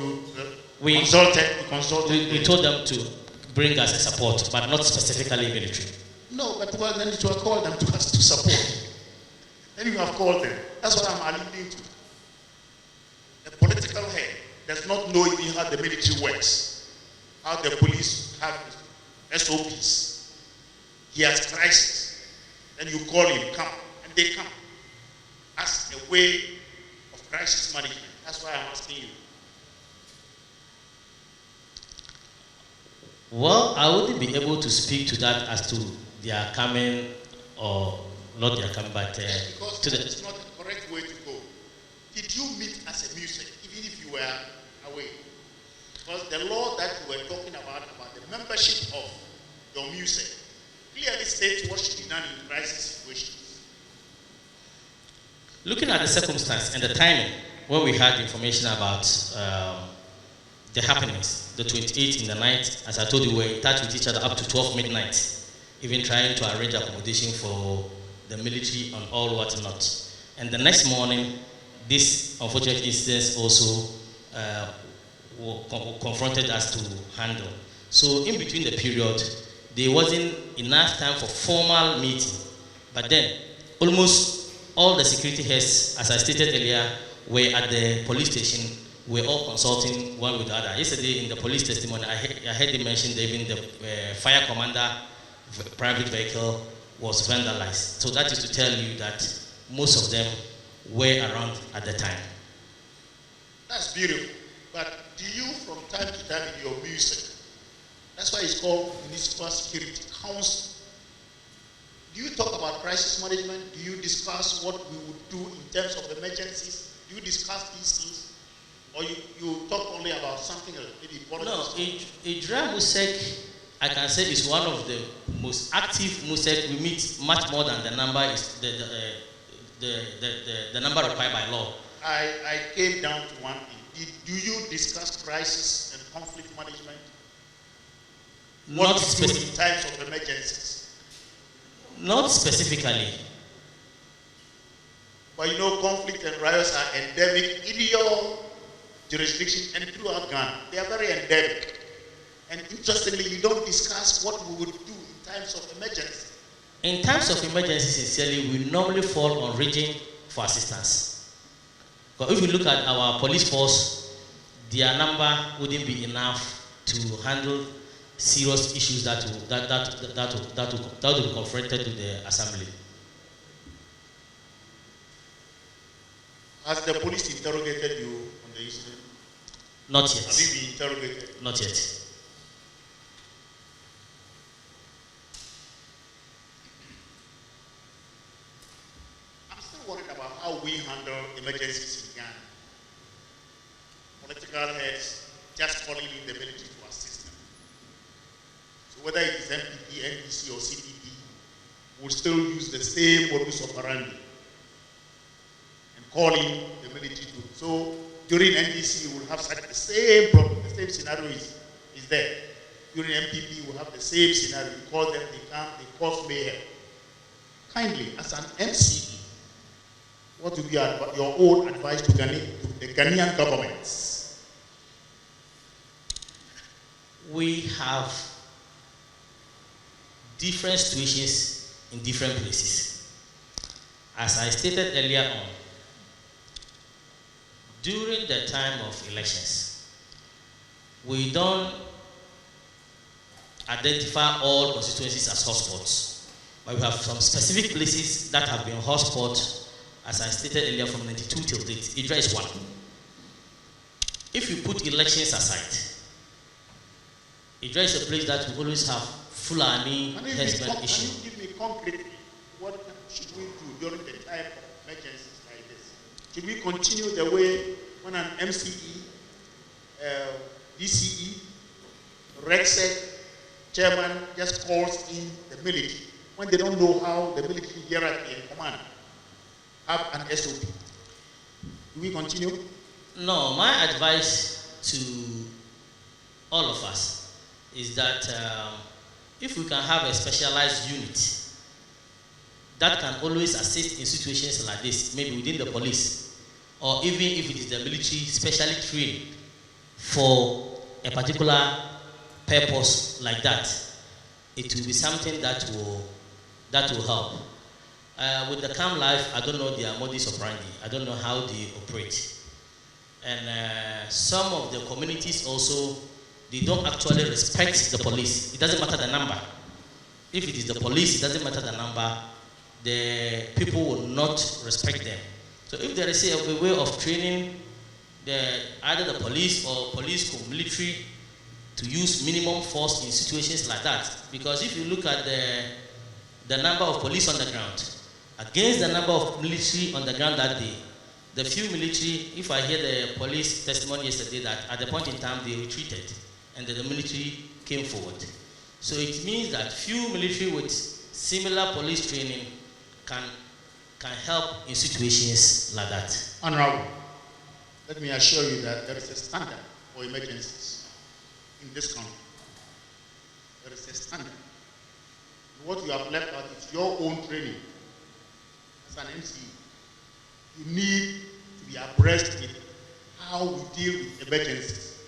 we consulted. We told them to bring us a support, but not specifically military. No, but well, then you have called them to us to support. Then you have called them. That's what I'm alluding to. The political head does not know even how the military works, how the police have SOPs. He has crisis. Then you call him, come, and they come. As a way of crisis management? That's why I'm asking you. Well, I wouldn't be able to speak to that as to their coming or not their coming, but because to it's not the correct way to go. Did you meet as a music, even if you were away? Because the law that you were talking about the membership of your music, clearly states what should be done in crisis situations. Looking at the circumstance and the timing, when we had information about the happenings, the 28th in the night, as I told you, we were in touch with each other up to 12 midnight, even trying to arrange accommodation for the military and all whatnot. And the next morning, this unfortunate incident also confronted us to handle. So in between the period, there wasn't enough time for formal meeting. But then, almost all the security heads, as I stated earlier, were at the police station. We're all consulting one with the other. Yesterday in the police testimony, I heard they mention that even the fire commander private vehicle was vandalized. So that is to tell you that most of them were around at the time. That's beautiful. But do you, from time to time in your music, that's why it's called Municipal Security Council, do you talk about crisis management? Do you discuss what we would do in terms of emergencies? Do you discuss these things? Or you talk only about something else, maybe politics? No, Ejura Musek, I can say, is one of the most active Musek. We meet much more than the number is the number required by law. I came down to one thing. Do you discuss crisis and conflict management? What Not to do in times of emergencies? Not specifically. But you know, conflict and riots are endemic in your jurisdiction and throughout Ghana. They are very endemic. And interestingly, you don't discuss what we would do in times of emergency. In times of emergency, sincerely, we normally fall on region for assistance. But if you look at our police force, their number wouldn't be enough to handle serious issues that will be confronted to the assembly. Has the police interrogated you on the incident? Not yet. Have you been interrogated? Not yet. I'm still worried about how we handle emergencies in Ghana. Political heads just calling in the military to assist them. So whether it is MPP, NDC, or CPP, we'll still use the same modus operandi and calling the military to. So during NDC, we will have such the same problem, the same scenario is there. During MPP, we will have the same scenario. You call them, they come, they cause mayhem. Kindly, as an MCE, what would be your own advice to the Ghanaian governments? We have different situations in different places. As I stated earlier on, during the time of elections, we don't identify all constituencies as hotspots, but we have some specific places that have been hotspots, as I stated earlier, from 92 till date. Ejura is one. If you put elections aside, Ejura is a place that will always have Fulani husband issue. Can you give me concretely what should we do during the time of emergencies like this? Should we continue the way when an MCE, DCE, REXEC chairman just calls in the military when they don't know how the military hierarchy and command have an SOP? Do we continue? No, my advice to all of us is that if we can have a specialized unit that can always assist in situations like this, maybe within the police, or even if it is the military specially trained for a particular purpose like that, it will be something that will help. With the CAM Life, I don't know their modus operandi. I don't know how they operate. And some of the communities also, they don't actually respect the police. It doesn't matter the number. If it is the police, it doesn't matter the number. The people will not respect them. So if there is a way of training either the police or police or military to use minimum force in situations like that, because if you look at the number of police on the ground against the number of military on the ground that day, the few military, if I hear the police testimony yesterday that at the point in time they retreated and the military came forward. So it means that few military with similar police training can help in situations like that. Honorable, let me assure you that there is a standard for emergencies in this country. There is a standard. What you have left out is your own training. As an MC, you need to be abreast with how we deal with emergencies.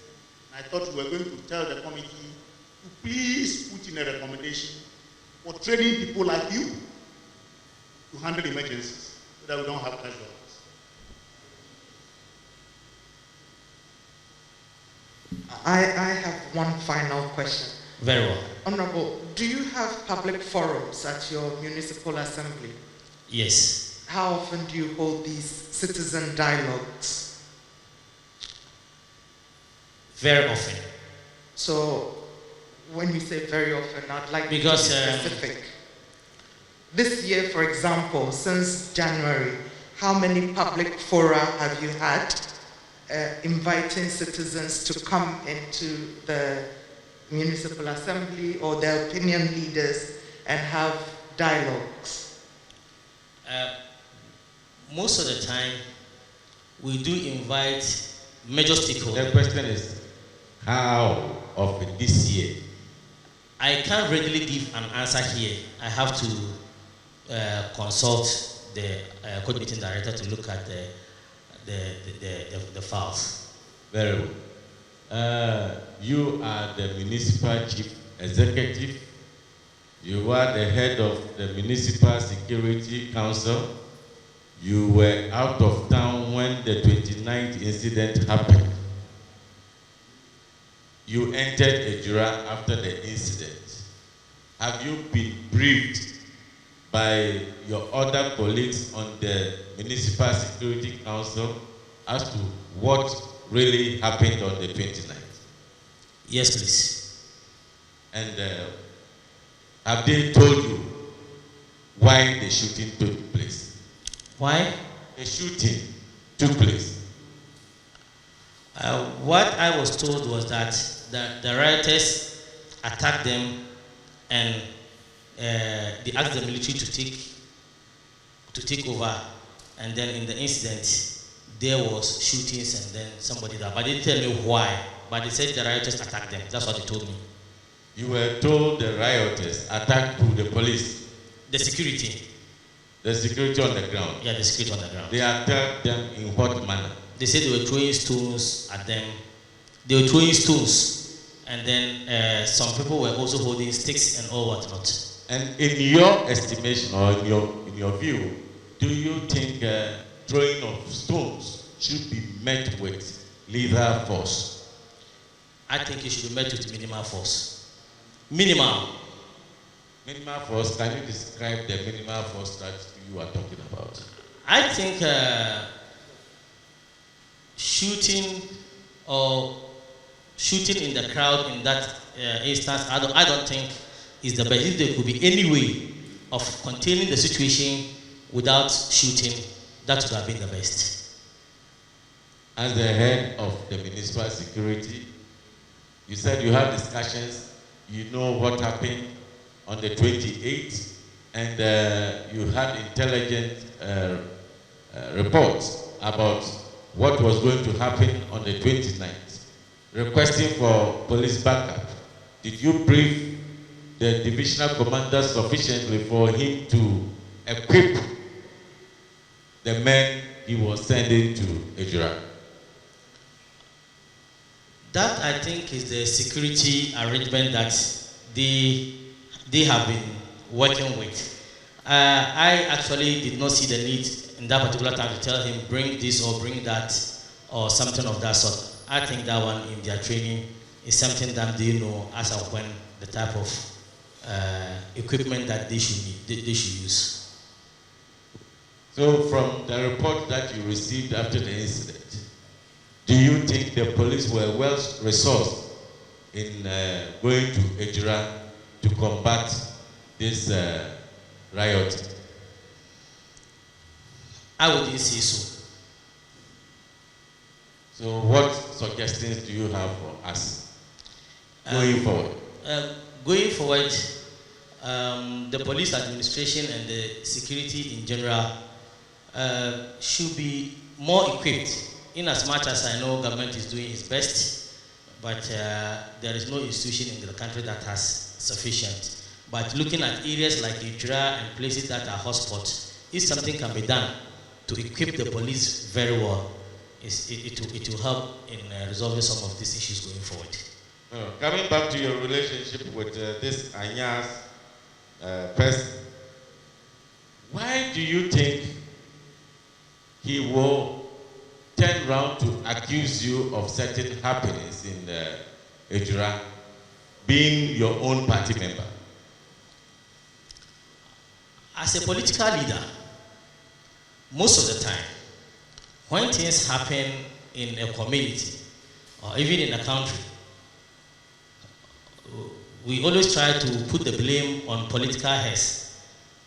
And I thought we were going to tell the committee to please put in a recommendation for training people like you to handle emergencies so that we don't have casualties. I have one final question. Very well. Honorable, do you have public forums at your municipal assembly? Yes. How often do you hold these citizen dialogues? Very often. So, when you say very often, I'd like because, to be specific. This year, for example, since January, how many public fora have you had inviting citizens to come into the municipal assembly or their opinion leaders and have dialogues? Most of the time, we do invite major stakeholders. The question is, how often this year? I can't readily give an answer here. I have to consult the coordinating director to look at the files. Very well. You are the municipal chief executive. You are the head of the municipal security council. You were out of town when the 29th incident happened. You entered Ejura after the incident. Have you been briefed by your other colleagues on the Municipal Security Council as to what really happened on the 29th? Yes, please. And have they told you why the shooting took place? Why? The shooting took place. What I was told was that the rioters attacked them and they asked the military to take over, and then in the incident there was shootings and then somebody died. But they didn't tell me why, but they said the rioters attacked them. That's what they told me. You were told the rioters attacked the police? The security. The security on the ground? Yeah, the security on the ground. They attacked them in what manner? They said they were throwing stones at them. They were throwing stones, and then some people were also holding sticks and all whatnot. And in your estimation or in your view, do you think throwing of stones should be met with lethal force? I think it should be met with minimal force. Minimal. Minimal force, can you describe the minimal force that you are talking about? I think shooting in the crowd in that instance, I don't think is the best. If there could be any way of containing the situation without shooting, that would have been the best. As the head of the municipal security, you said you had discussions, you know what happened on the 28th, and you had intelligent reports about what was going to happen on the 29th, requesting for police backup. Did you brief the divisional commander sufficiently for him to equip the men he was sending to Ejura? That, I think, is the security arrangement that they have been working with. I actually did not see the need in that particular time to tell him bring this or bring that or something of that sort. I think that one in their training is something that they know as of when the type of equipment that they should use. So from the report that you received after the incident, do you think the police were well resourced in going to Ejura to combat this riot? I wouldn't say so. So what suggestions do you have for us going forward? Going forward, the police administration and the security in general should be more equipped. In as much as I know government is doing its best, but there is no institution in the country that has sufficient. But looking at areas like Ejura and places that are hotspots, if something can be done to equip the police very well, it will help in resolving some of these issues going forward. Coming back to your relationship with this Anyas person, why do you think he will turn around to accuse you of certain happenings in Ejura, being your own party member? As a political leader, most of the time, when things happen in a community or even in a country, we always try to put the blame on political heads.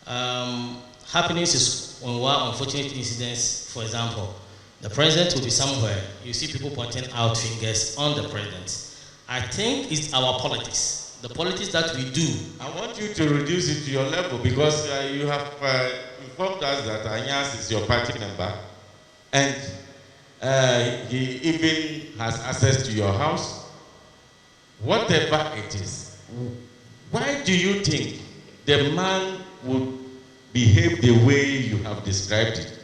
Happenings is when there are unfortunate incidents. For example, the president will be somewhere, you see people pointing out fingers on the president. I think it's our politics, the politics that we do. I want you to reduce it to your level, because you have informed us that Anyas is your party member, and he even has access to your house. Whatever it is, why do you think the man would behave the way you have described it?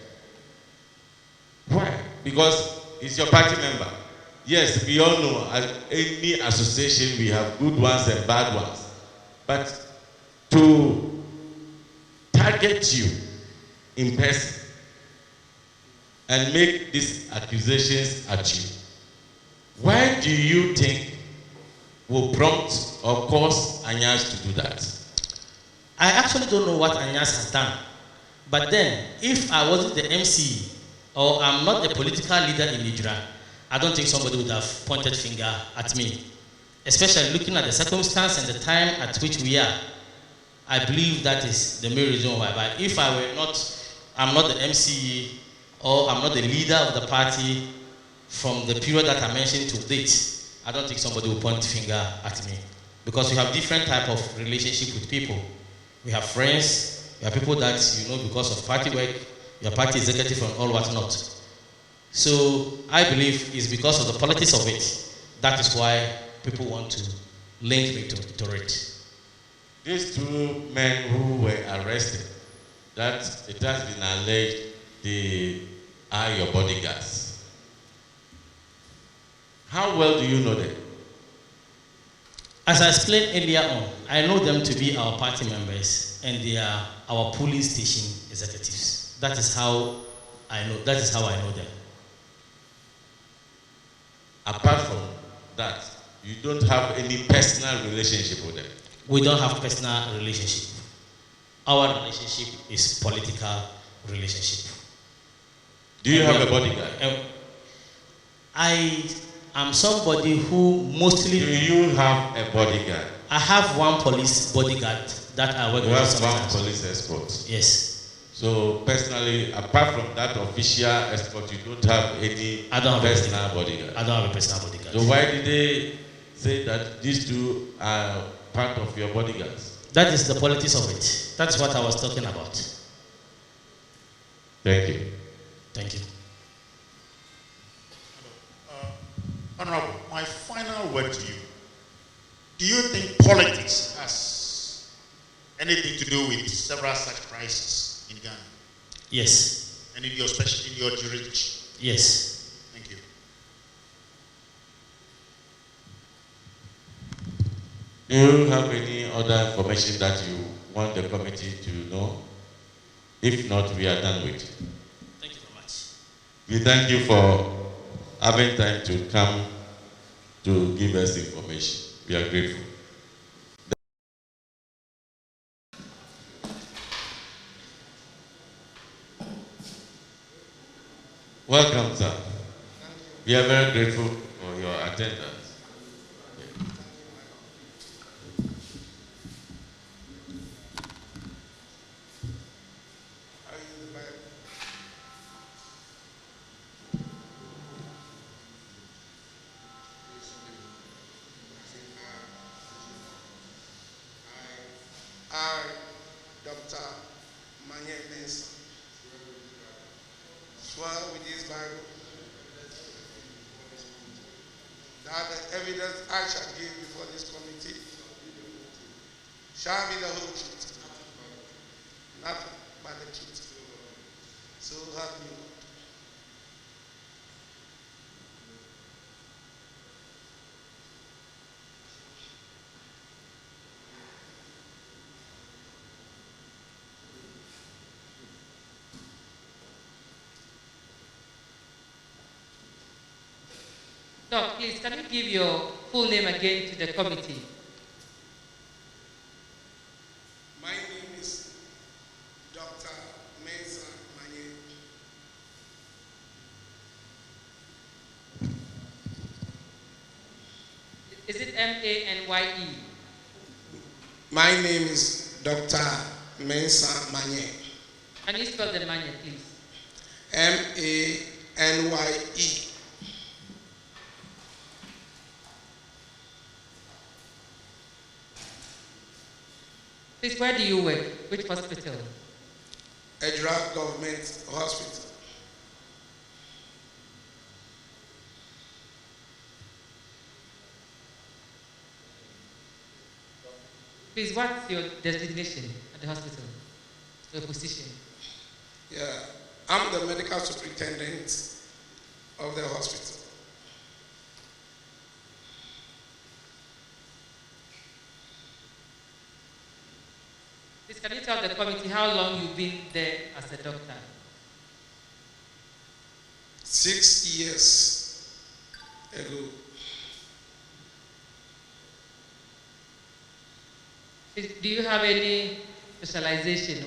Why? Because he's your party member. Yes, we all know, as any association, we have good ones and bad ones. But to target you in person and make these accusations at you, why do you think will prompt or cause Anyas to do that? I actually don't know what Anyas has done. But then, if I wasn't the MC, or I'm not the political leader in Ejura, I don't think somebody would have pointed finger at me. Especially looking at the circumstance and the time at which we are. I believe that is the main reason why. But if I were not, I'm not the MC, or I'm not the leader of the party from the period that I mentioned to date, I don't think somebody will point finger at me. Because we have different type of relationship with people. We have friends, we have people that you know because of party work, your party executive and all whatnot. So I believe it's because of the politics of it. That is why people want to link me to it. These two men who were arrested, that it has been alleged they are your bodyguards. How well do you know them? As I explained earlier on, I know them to be our party members and they are our police station executives. That is how I know them. Apart from that, you don't have any personal relationship with them? We don't have personal relationship. Our relationship is political relationship. Do you have a bodyguard? I am somebody who mostly... Do you have a bodyguard? I have one police bodyguard that I work with. You have one police escort? Yes. So personally, apart from that official escort, you don't have any personal bodyguard? I don't have a personal bodyguard. So why did they say that these two are part of your bodyguards? That is the politics of it. That's what I was talking about. Thank you. Thank you. Honorable, my final word to you. Do you think politics has anything to do with several such crises in Ghana? Yes. And in your jurisdiction? Yes. Thank you. Do you have any other information that you want the committee to know? If not, we are done with. Thank you very much. We thank you for having time to come to give us information. We are grateful. Welcome, sir. We are very grateful for your attendance. I, Dr. Manyenes, swear with this Bible that the evidence I shall give before this committee shall be the whole truth, nothing but the truth. So help me God. Doc, please, can you give your full name again to the committee? My name is Dr. Mensa Manye. Is it M-A-N-Y-E? My name is Dr. Mensa Manye. Can you spell the Manye, please? M-A-N-Y-E. Please, where do you work? Which hospital? Ejura Government Hospital. Please, what's your designation at the hospital? Your position? Yeah, I'm the medical superintendent of the hospital. Please, can you tell the committee how long you've been there as a doctor? 6 years ago. Do you have any specialization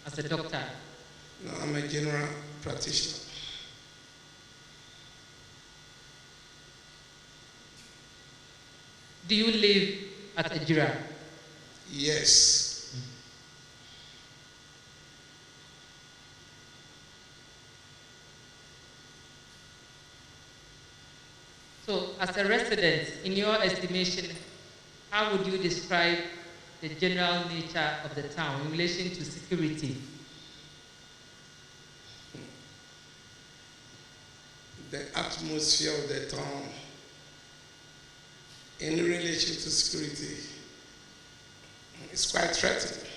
as a doctor? No, I'm a general practitioner. Do you live at Ejura? Yes. So, as a resident, in your estimation, how would you describe the general nature of the town in relation to security? The atmosphere of the town in relation to security is quite threatening.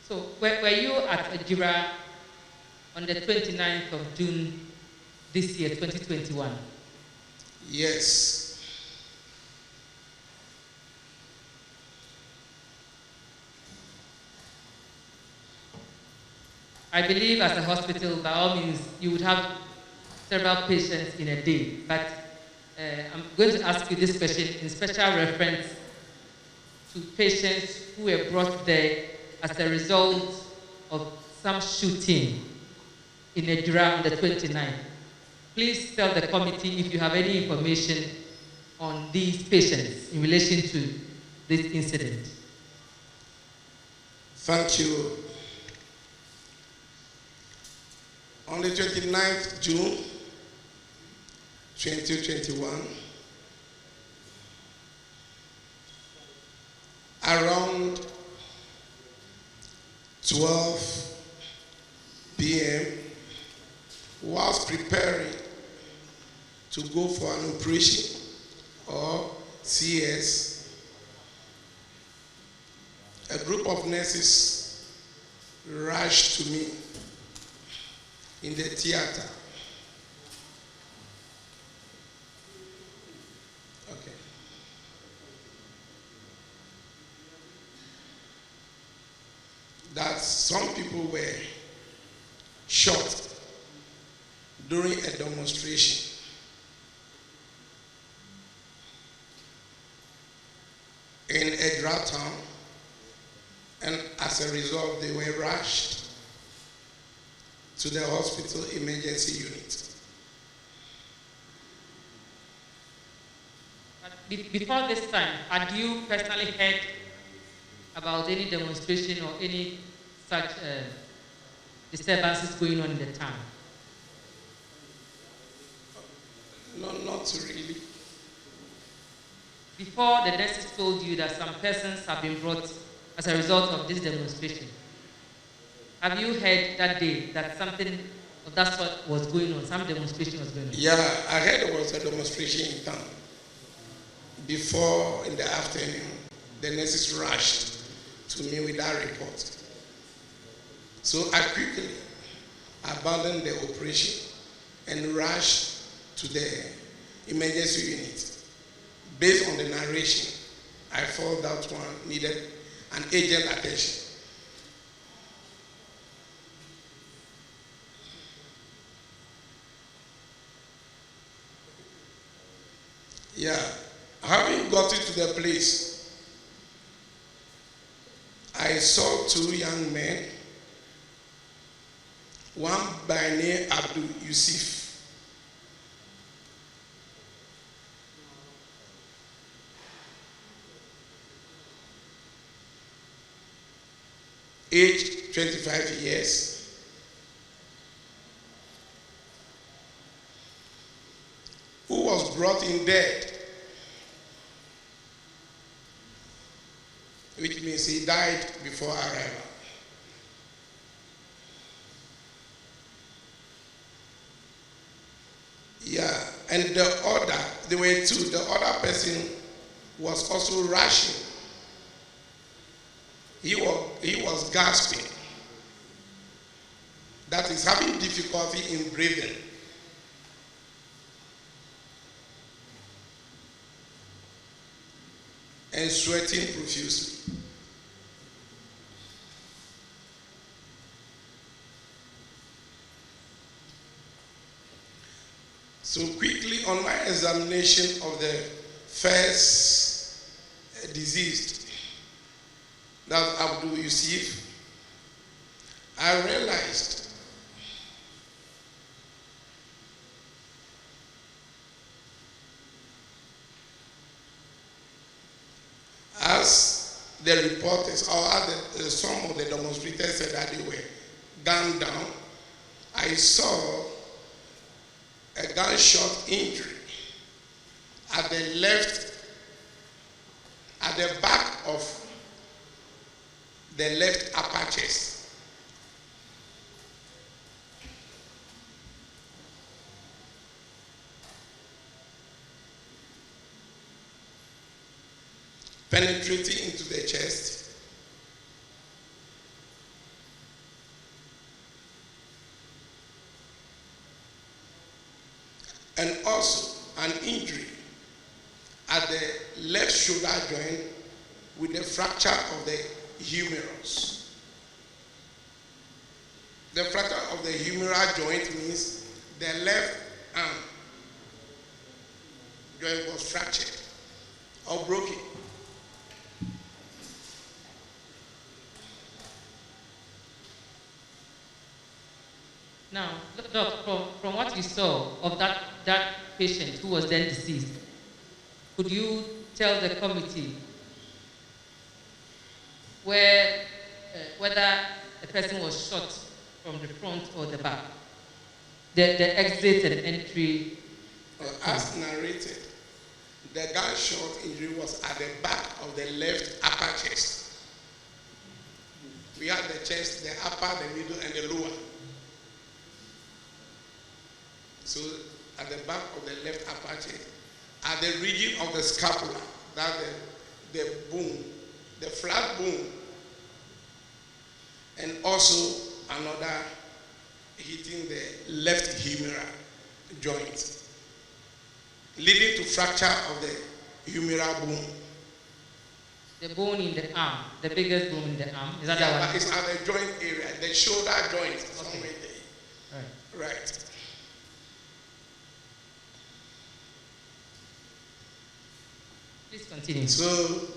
So, were you at Ejura on the 29th of June this year, 2021? Yes. I believe as a hospital, by all means, you would have several patients in a day. But I'm going to ask you this question in special reference to patients who were brought there as a result of some shooting in Ejura on the 29th. Please tell the committee if you have any information on these patients in relation to this incident. Thank you. On the 29th June 2021, around 12 p.m., whilst preparing to go for an operation or CS, a group of nurses rushed to me in the theater. Okay. That some people were shot during a demonstration. In town, and as a result, they were rushed to the hospital emergency unit. Before this time, had you personally heard about any demonstration or any such disturbances going on in the town? No, not really. Before the nurses told you that some persons have been brought as a result of this demonstration, have you heard that day that something of that sort was going on, some demonstration was going on? Yeah, I heard there was a demonstration in town. Before, in the afternoon, the nurses rushed to me with that report. So I quickly abandoned the operation and rushed to the emergency unit. Based on the narration, I felt that one needed an urgent attention. Yeah, having gotten to the place, I saw two young men, one by name Abdul Yusuf, age 25 years, who was brought in dead, which means he died before arrival. Yeah, and the other, there were two, the other person was also rushing. He was gasping. That is, having difficulty in breathing. And sweating profusely. So quickly, on my examination of the first deceased, that's Abdul Yusuf, I realized as the reporters or as some of the demonstrators said that they were gunned down, I saw a gunshot injury at the back of the left upper chest. Penetrating into the chest. And also an injury at the left shoulder joint with the fracture of the humerus. The fracture of the humeral joint means the left arm joint was fractured or broken. Now, Doc, from what you saw of that patient who was then deceased, could you tell the committee whether the person was shot from the front or the back? The exit and entry? As narrated, the gunshot injury was at the back of the left upper chest. We had the chest, the upper, the middle, and the lower. So at the back of the left upper chest, at the region of the scapula, that's the bone, the flat bone, and also another hitting the left humeral joint, leading to fracture of the humeral bone. The bone in the arm, the biggest bone in the arm, is that the one? But it's at the joint area, the shoulder joint, somewhere there. Right. Please continue. So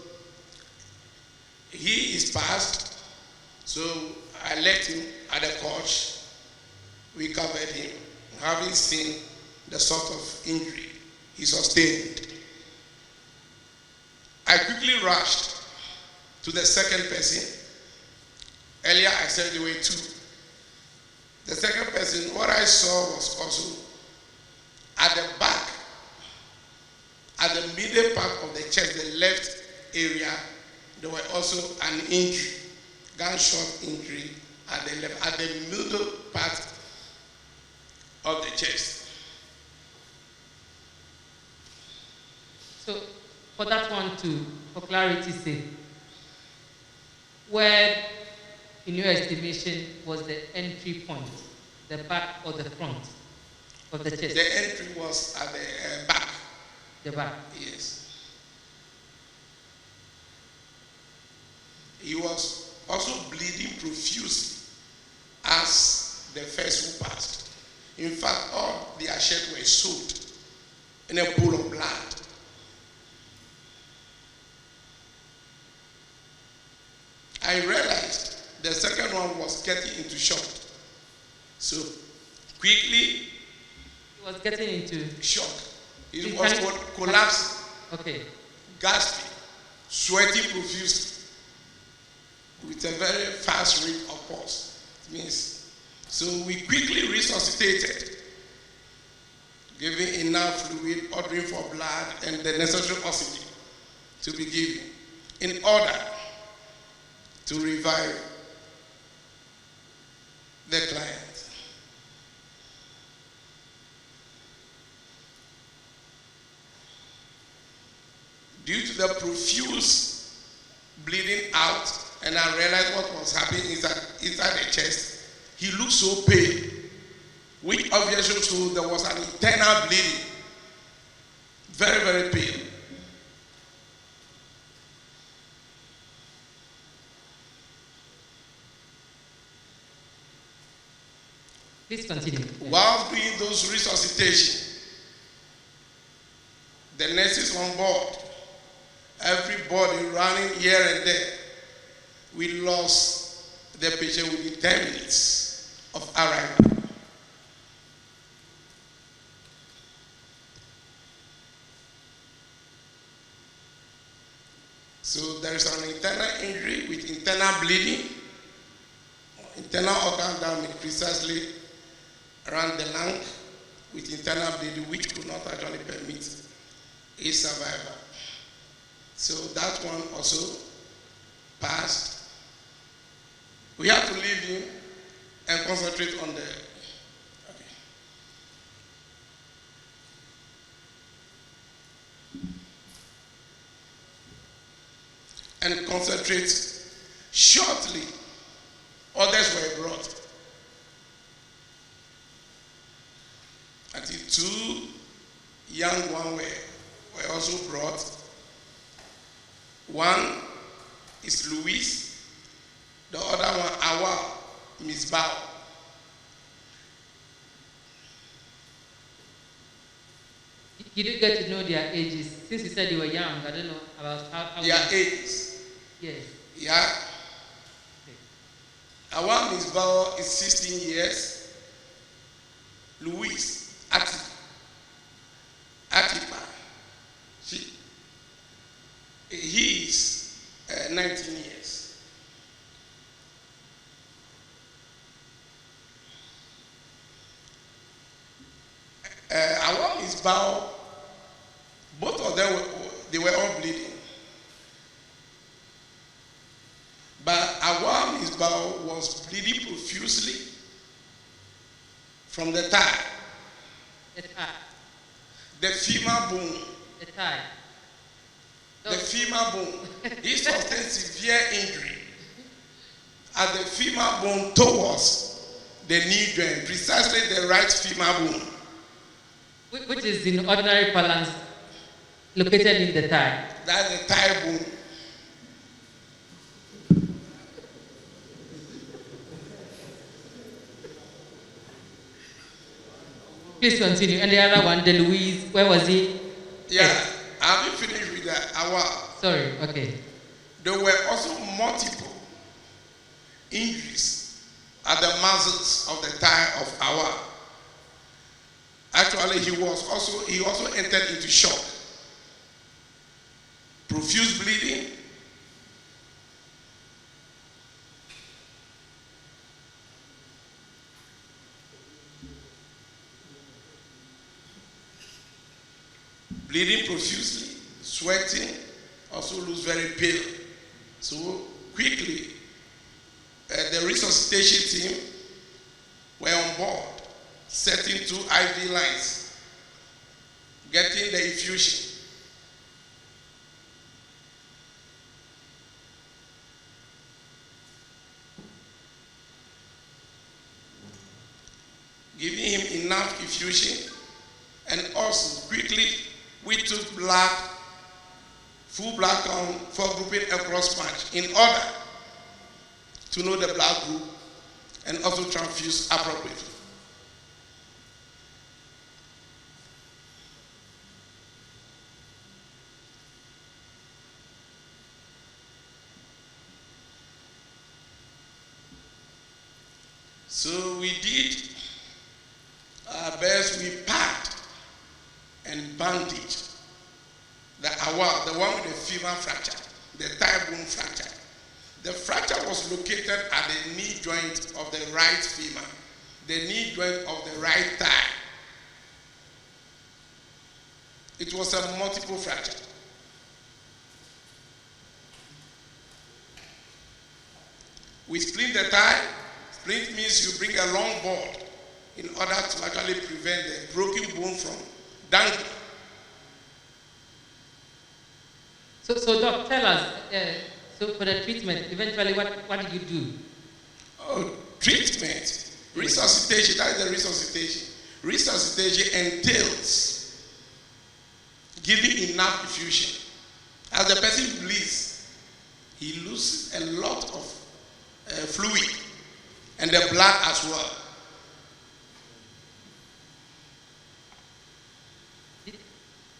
He is passed, so I left him at the couch. We covered him, having seen the sort of injury he sustained. I quickly rushed to the second person. Earlier I said there were two. The second person, what I saw was also at the back, at the middle part of the chest, the left area, there were also an injury, gunshot injury at the left, at the middle part of the chest. So, for that one too, for clarity's sake, where, in your estimation, was the entry point, the back or the front of the chest? The entry was at the back. The back. Yes. He was also bleeding profusely as the first who passed. In fact, all their shirts were soaked in a pool of blood. I realized the second one was getting into shock. So quickly, He was getting into shock. He You was can- collapsing, okay. gasping, sweating profusely with a very fast rate of pulse. It means, so we quickly resuscitated, giving enough fluid, ordering for blood and the necessary oxygen to be given in order to revive the client. Due to the profuse bleeding out, and I realized what was happening inside the chest, he looked so pale, which obviously showed there was an internal bleeding. Very, very pale. Please continue. While doing those resuscitation, the nurses on board, everybody running here and there, we lost the patient within 10 minutes of arrival. So there is an internal injury with internal bleeding, internal organ damage precisely around the lung with internal bleeding, which could not actually permit a survivor. So that one also passed. We have to leave him and concentrate on the, and concentrate. Shortly, others were brought. Until two young ones were also brought. One is Louis, the other one, Awa, Miss Bao. You didn't get to know their ages. Since you said they were young, I don't know about how Their ages. Yes. Yeah. Awa Miss Bao is 16 years. Louis, Atipa. He is 19 years. Awa Miss Bao, both of them they were all bleeding. But Awa Miss Bao was bleeding profusely from the thigh. The thigh. The femur bone. The thigh. The femur bone. He sustained severe injury at the femur bone towards the knee joint, precisely the right femur bone. Which is in ordinary parlance located in the thigh. That's the thigh bone. Please continue. And the other one, the Louise, where was he? Yeah, I've been finished with that. Awa. Sorry, okay. There were also multiple injuries at the muscles of the thigh of Ejura. Actually, he also entered into shock. Profuse bleeding, bleeding profusely, sweating, also looks very pale. So quickly, the resuscitation team were on board, setting 2 IV lines, getting the infusion. Giving him enough infusion, and also quickly we took blood, full blood count for grouping and cross match in order to know the blood group and also transfuse appropriately. So we did our best. We packed and bandaged the Ejura, the one with the femur fracture, the thigh bone fracture. The fracture was located at the knee joint of the right femur, the knee joint of the right thigh. It was a multiple fracture. We split the thigh. Split means you bring a long board in order to actually prevent the broken bone from dangling. So Doc, tell us, so for the treatment, eventually what did you do? Oh, treatment, resuscitation, that is the resuscitation. Resuscitation entails giving enough infusion. As the person bleeds, he loses a lot of fluid and the blood as well.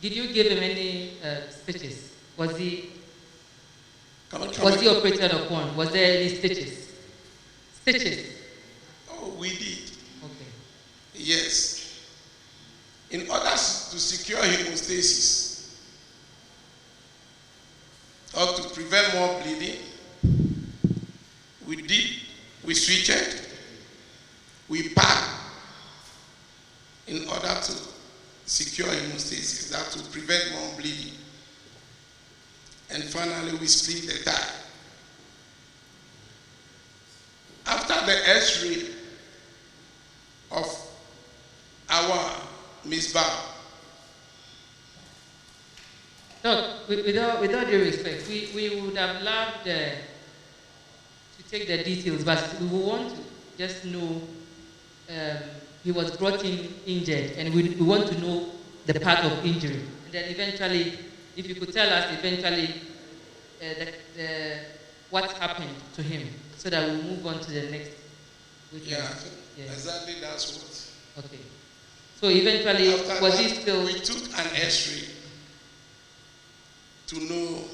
Did you give him any stitches? Was he operated upon? Was there any stitches? Stitches? Oh, we did. Okay. Yes. In order to secure hemostasis or to prevent more bleeding, we switched, we packed in order to secure hemostasis, that to prevent more bleeding. And finally, we split the thigh. After the X-ray of our Miss Bar. No, without due respect, we would have loved to take the details, but we want to just know he was brought in injured, and we want to know the path of injury. And then eventually, if you could tell us eventually what happened to him, so that we'll move on to the next. Yeah, exactly, that's what. Okay. So eventually, After was that, he still... We took an X-ray to know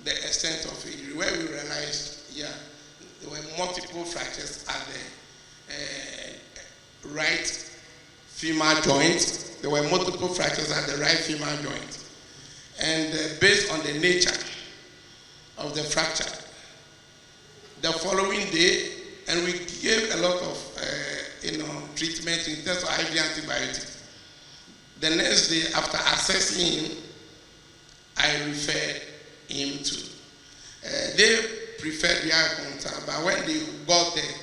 the extent of injury, where we realized, yeah, there were multiple fractures at the right femur joint. There were multiple fractures at the right femur joint. And based on the nature of the fracture, the following day, and we gave a lot of treatment in terms of IV antibiotics. The next day, after assessing him, I referred him to. They preferred Ejura, but when they got there,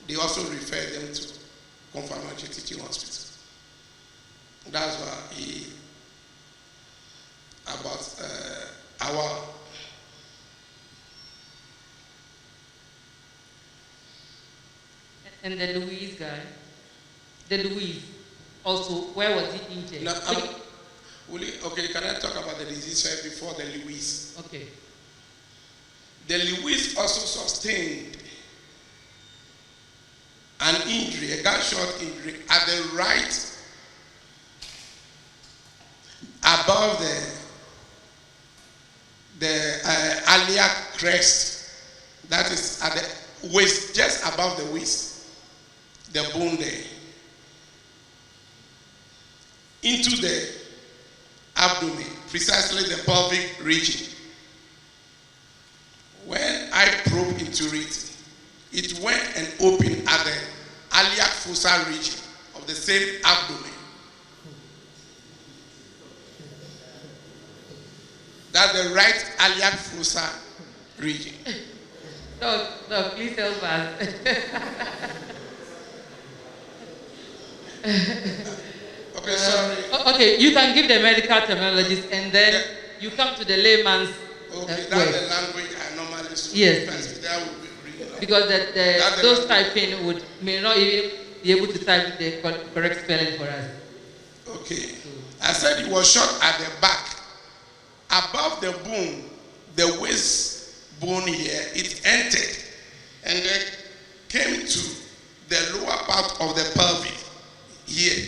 they also referred them to Confirmatory Teaching Hospital. That's why about our. And the Louise guy, also, where was he injured? Now, okay, can I talk about the disease first before the Louise? Okay. The Louise also sustained an injury, a gunshot injury, at the right, above the Alia crest, that is at the waist, just above the waist, the bone there, into the abdomen, precisely the pelvic region. When I probed into it, it went and opened at the iliac fossa region of the same abdomen. That's the right iliac fossa region. No, please help us. Okay, sorry. Okay, you can give the medical terminologies and then you come to the layman's. Okay, that's the language I normally use. Yes. That would be really because those typing may not even be able to type the correct spelling for us. Okay. I said it was shot at the back. Above the bone, the waist bone here, it entered and then came to the lower part of the pelvic here.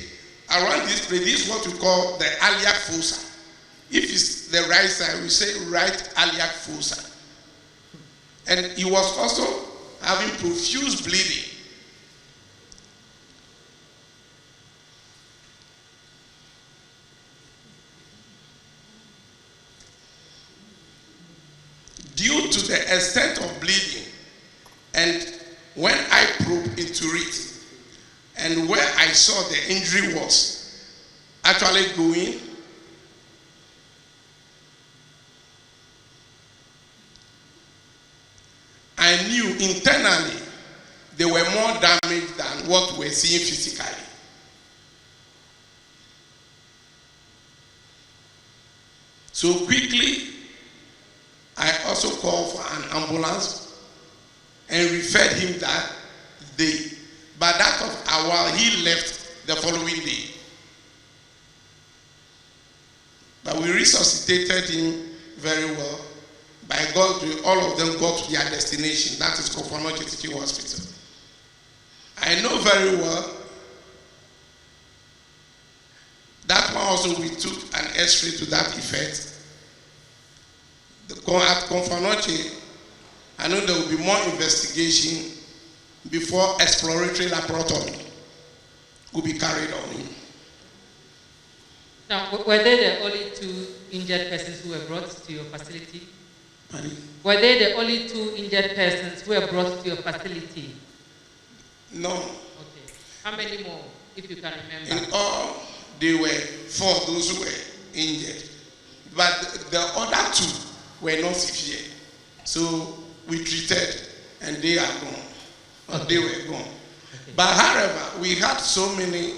Around this place, this is what we call the iliac fossa. If it's the right side, we say right iliac fossa. And he was also having profuse bleeding. Due to the extent of bleeding, and when I probed into it, and where I saw the injury was actually going, I knew internally they were more damaged than what we're seeing physically. So quickly, I also called for an ambulance and referred him that day. But that of Awal, he left the following day. But we resuscitated him very well. By God, all of them got to their destination. That is Kofonoche Teaching Hospital. I know very well that one also we took an X-ray to that effect. At Kofonoche, I know there will be more investigation before exploratory laboratory will be carried on him. Now, were they the only two injured persons who were brought to your facility? Pardon? Were they the only two injured persons who were brought to your facility? No. Okay. How many more, if you can remember? In all, there were 4 those who were injured. But the other 2 were not severe. So we treated and they are gone. Or they were gone. Okay. But however, we had so many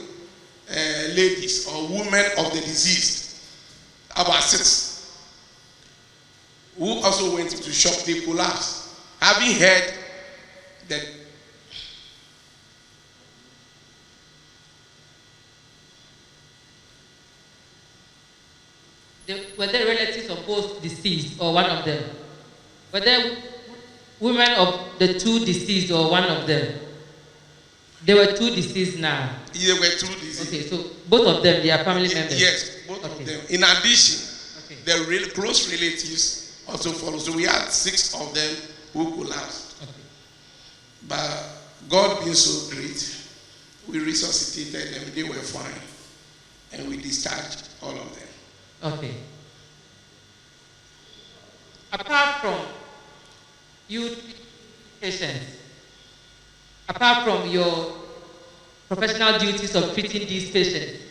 ladies or women of the deceased, about 6, who also went into shock. They collapsed, having heard that were they relatives of both deceased or one of them? Were they women of the 2 deceased or one of them? There were 2 deceased now. There were 2 deceased. Okay, so both of them, they are family members? Yes, both of them. In addition, the close relatives also followed. So we had 6 of them who collapsed. Okay. But God being so great, we resuscitated them. They were fine. And we discharged all of them. Okay. Apart from you patients, apart from your professional duties of treating these patients,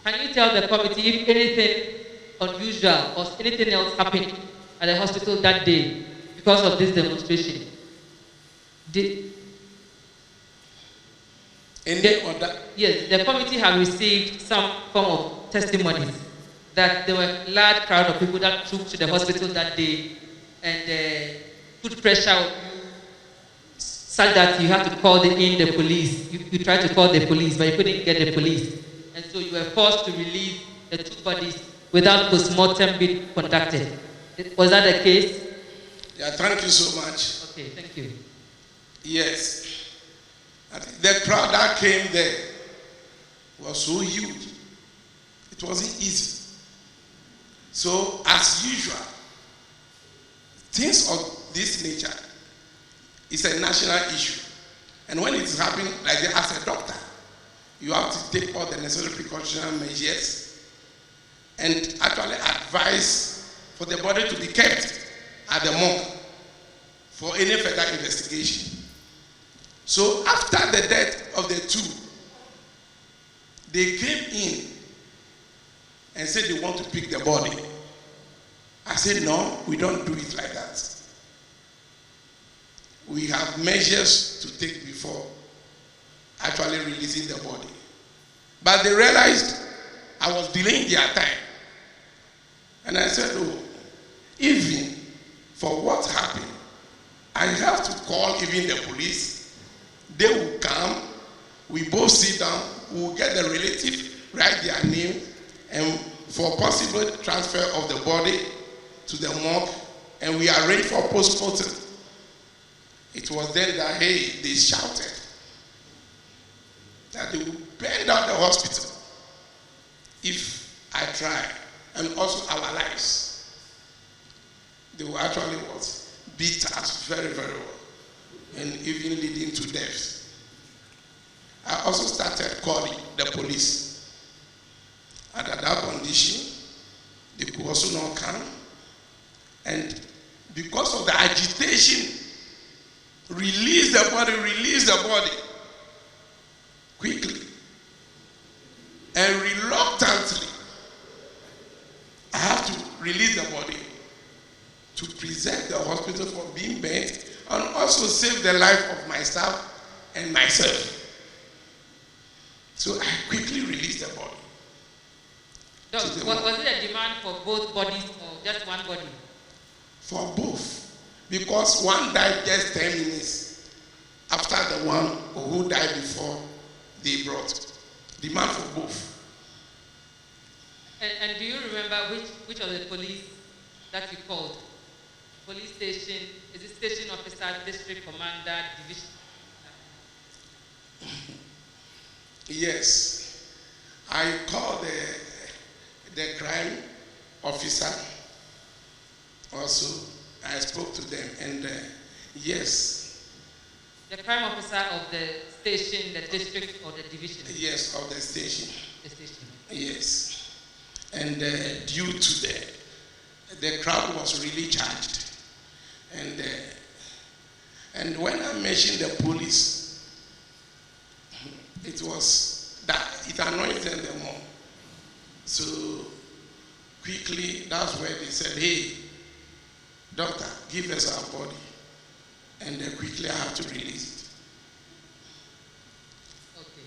can you tell the committee if anything unusual or anything else happened at the hospital that day because of this demonstration? Yes, the committee have received some form of testimonies that there were a large crowd of people that took to the hospital that day and put pressure on you such that you had to call in the police. You tried to call the police, but you couldn't get the police. And so you were forced to release the 2 bodies without post-mortem being conducted. Was that the case? Yeah, thank you so much. Okay, thank you. Yes. The crowd that came there was so huge. It wasn't easy. So, as usual, things of this nature is a national issue. And when it's happening like that, as a doctor, you have to take all the necessary precautionary measures and actually advise for the body to be kept at the morgue for any further investigation. So after the death of the two, they came in and said they want to pick the body. I said, no, we don't do it like that. We have measures to take before actually releasing the body. But they realized I was delaying their time. And I said, oh, even for what happened, I have to call even the police. They will come, we both sit down, we will get the relative, write their name, and for possible transfer of the body to the morgue, and we arrange for post-mortem. It was then that, hey, they shouted that they would burn down the hospital if I try, and also our lives. They will actually beat us very, very well, and even leading to death. I also started calling the police. And at that condition, they could also not come. And because of the agitation, release the body quickly. And reluctantly, I have to release the body to preserve the hospital from being burnt and also save the life of my staff and myself. So I quickly released the body. So, was it a demand for both bodies or just one body? For both. Because one died just 10 minutes after the one who died before they brought. Demand for both. And do you remember which of the police that you called? Police station, is it station officer, district commander, division? Yes. I called the crime officer also. I spoke to them, and yes. The crime officer of the station, the district, or the division? Yes, of the station. The station. Yes. And due to the crowd was really charged. And when I mentioned the police, it was that it annoyed them the more. So quickly, that's where they said, hey, doctor, give us our body. And quickly I have to release it. Okay.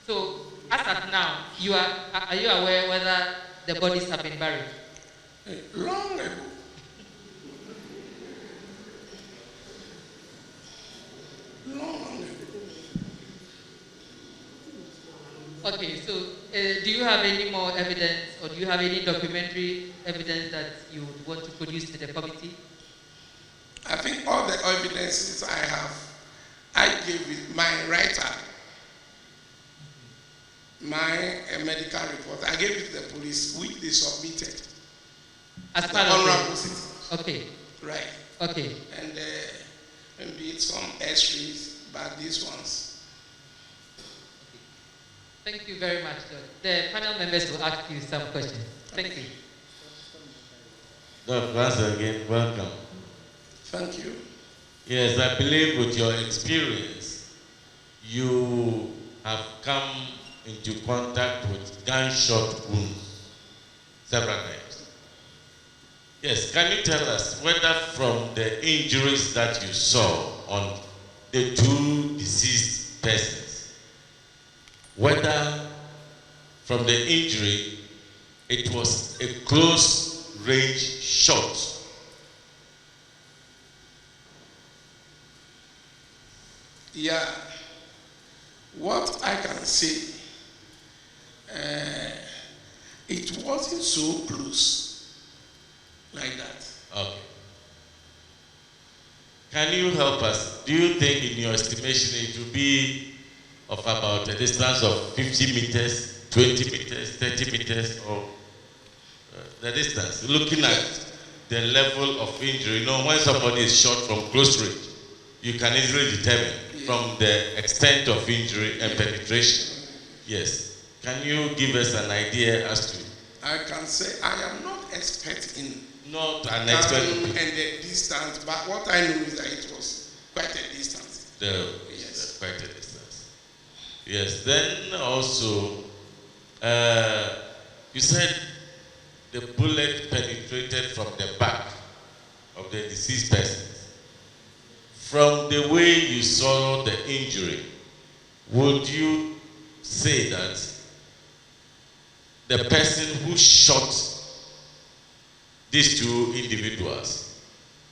So, as of now, are you aware whether the bodies have been buried? Long ago. Long ago. Okay, so do you have any more evidence, or do you have any documentary evidence that you would want to produce to the committee? I think all the evidences I have, I gave it my writer, my medical report. I gave it to the police, which they submitted. As part of honorable citizens. Okay. Right. Okay. And maybe some X-rays, but these ones. Thank you very much, Doc. The panel members will ask you some questions. Thank you. Doc, once again, welcome. Thank you. Yes, I believe with your experience, you have come into contact with gunshot wounds several times. Yes, can you tell us whether from the injuries that you saw on the two deceased persons, whether from the injury it was a close range shot? Yeah, what I can say, it wasn't so close like that. Okay. Can you help us? Do you think in your estimation it will be of about a distance of 50 meters, 20 meters, 30 meters, or the distance, looking at the level of injury. You know, when somebody is shot from close range, you can easily determine from the extent of injury and penetration. Yes. Can you give us an idea as to? I can say I am not expert in not an expert and the distance, but what I know is that it was quite a distance. Yes, quite a distance. Yes. Then also, you said the bullet penetrated from the back of the deceased person. From the way you saw the injury, would you say that the person who shot these two individuals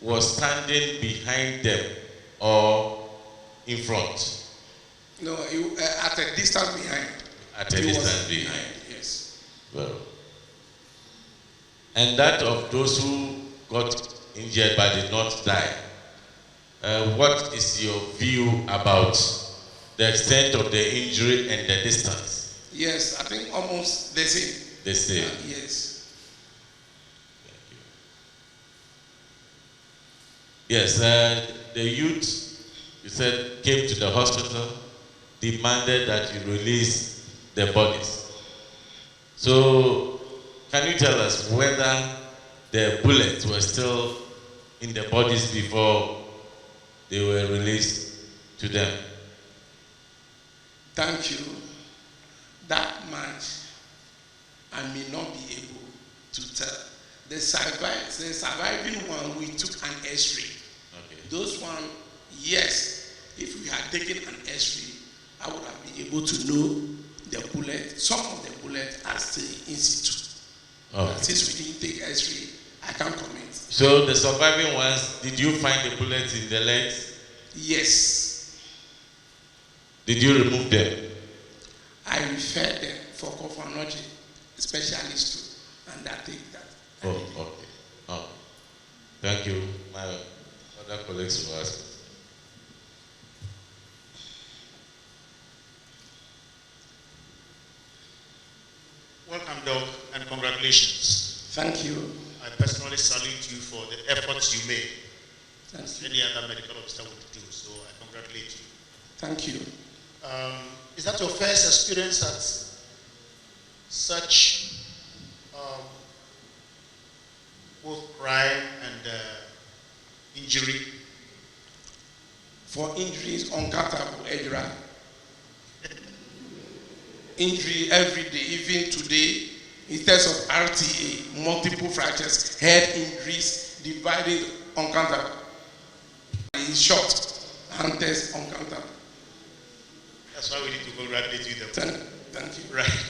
was standing behind them or in front? No, at a distance behind. At a distance behind. Yes. Well, and that of those who got injured but did not die, what is your view about the extent of the injury and the distance? Yes, I think almost the same. The same. Yes. Thank you. Yes, the youth, you said, came to the hospital, demanded that you release the bodies. So, can you tell us whether the bullets were still in the bodies before they were released to them? Thank you. That much I may not be able to tell. The surviving one, we took an X-ray. Okay. Those one, yes, if we had taken an X-ray, I would have been able to know the bullet. Some of the bullets are still in situ. Okay. Since we didn't take X-ray, I can't comment. So the surviving ones, did you find the bullets in the legs? Yes. Did you remove them? I referred them for cophanology specialist to undertake that. Oh, okay. Oh. Thank you. My other colleagues will ask. Welcome, Doc, and congratulations. Thank you. I personally salute you for the efforts you made. As any other medical officer would do, so I congratulate you. Thank you. Is that your first experience at such both crime and injury? For injuries uncountable, Ejura. Injury every day, even today, in terms of RTA, multiple fractures, head injuries, divided uncountable. In short, hand test uncountable. That's why we need to congratulate you. Thank you. Right.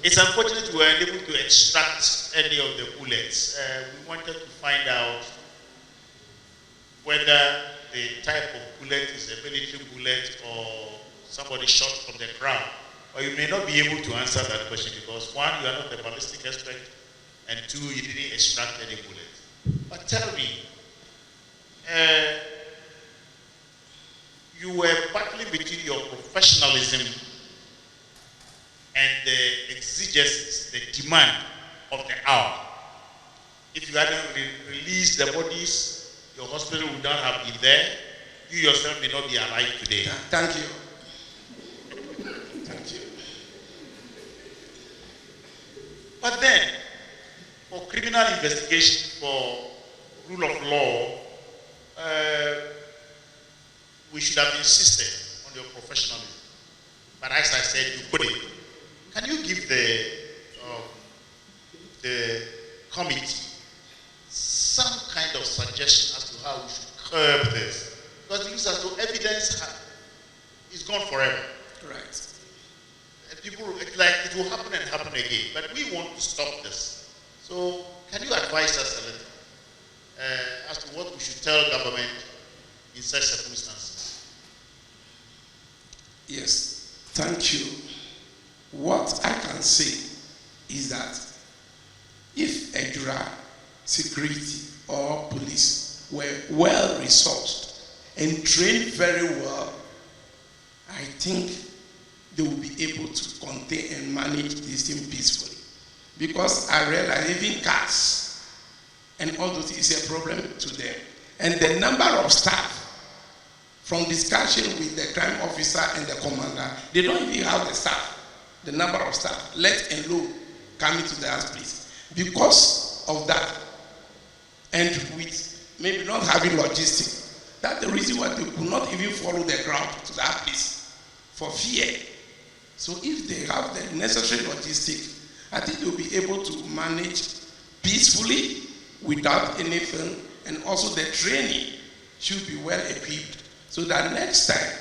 It's unfortunate we were unable to extract any of the bullets. We wanted to find out whether the type of bullet is a military bullet or somebody shot from the crowd. Or you may not be able to answer that question because one, you are not the ballistic expert, and two, you didn't extract any bullet. But tell me, you were battling between your professionalism and the exigencies, the demand of the hour. If you hadn't released the bodies, your hospital would not have been there. You yourself may not be alive today. Thank you. Thank you. But then, for criminal investigation, for rule of law, we should have insisted on your professionalism. But as I said, you couldn't. Can you give the committee some kind of suggestion as to how we should curb this? Because it looks as though evidence is gone forever. Right. And people, it's like it will happen and happen again. But we want to stop this. So can you advise us a little as to what we should tell government in such circumstances? Yes, thank you. What I can say is that if Ejura security or police were well resourced and trained very well, I think they will be able to contain and manage this thing peacefully. because I realize even cars and all those is a problem to them. And the number of staff, from discussion with the crime officer and the commander, they don't even have the staff, the number of staff, let alone coming to the place. Because of that, and with maybe not having logistics, that's the reason why they could not even follow the crowd to that place, for fear. So if they have the necessary logistics, I think they'll be able to manage peacefully without anything, and also the training should be well equipped, so that next time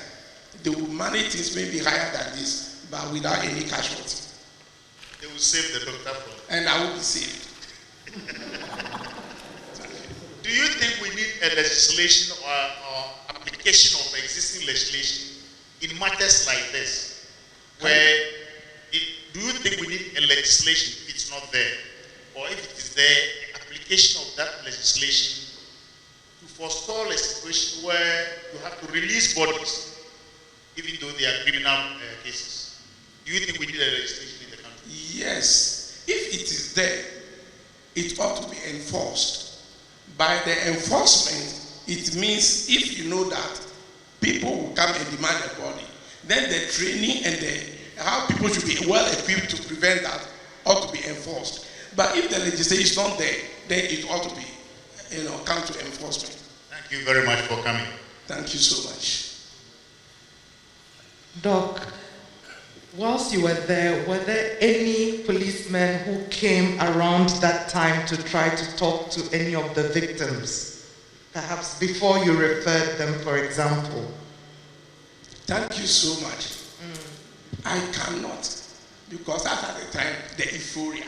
they will manage things maybe higher than this, but without any casualty. They will save the doctor from. And I will be saved. Do you think we need a legislation or application of existing legislation in matters like this? Do you think we need a legislation if it's not there? Or if it is there, application of that legislation to forestall a situation where you have to release bodies, even though they are criminal cases? Do you think we need a legislation in the country? Yes. If it is there, it ought to be enforced. By the enforcement, it means if you know that people will come and demand a body, then the training and how people should be well equipped to prevent that ought to be enforced. But if the legislation is not there, then it ought to be, come to enforcement. Thank you very much for coming. Thank you so much. Doc, whilst you were there any policemen who came around that time to try to talk to any of the victims? Perhaps before you referred them, for example. Thank you so much. I cannot, because at the time, the euphoria,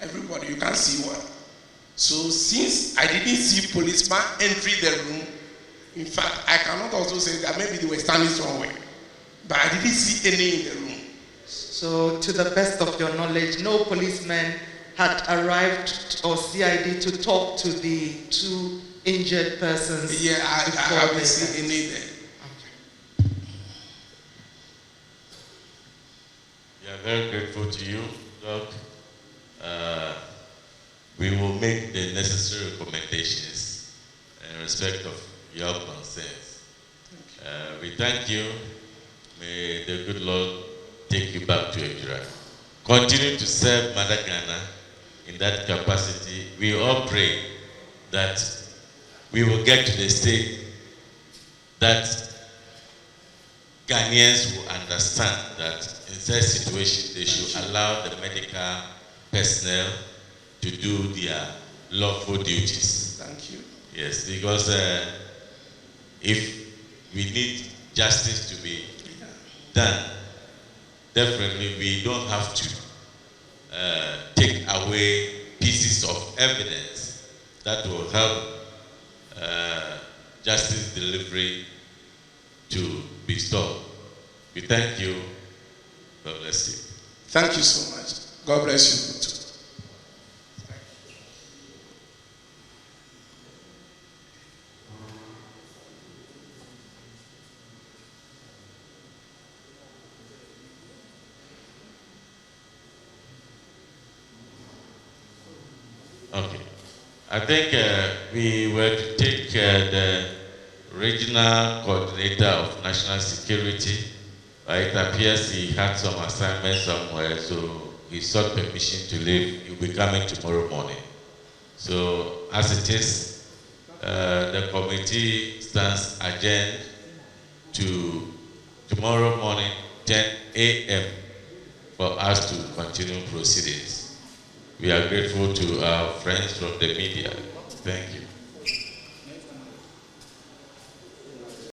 everybody, you can't see well. So since I didn't see policemen entering the room, in fact, I cannot also say that maybe they were standing somewhere, but I didn't see any in the room. So to the best of your knowledge, no policemen had arrived or CID to talk to the two injured persons? Yeah, I haven't seen any there. We are very grateful to you, Doc. We will make the necessary recommendations in respect of your concerns. We thank you. May the good Lord take you back to Ejura. Continue to serve Mother Ghana in that capacity. We all pray that we will get to the state that Ghanaians will understand that in such situation they should allow the medical personnel to do their lawful duties. Thank you. Yes, because if we need justice to be done, definitely we don't have to take away pieces of evidence that will help justice delivery to be stopped. We thank you. God bless you. Thank you so much. God bless you too. Okay. I think we were to take the regional coordinator of national security. It appears he had some assignment somewhere, so he sought permission to leave. He'll be coming tomorrow morning. So as it is, the committee stands adjourned to tomorrow morning, 10 a.m. for us to continue proceedings. We are grateful to our friends from the media. Thank you.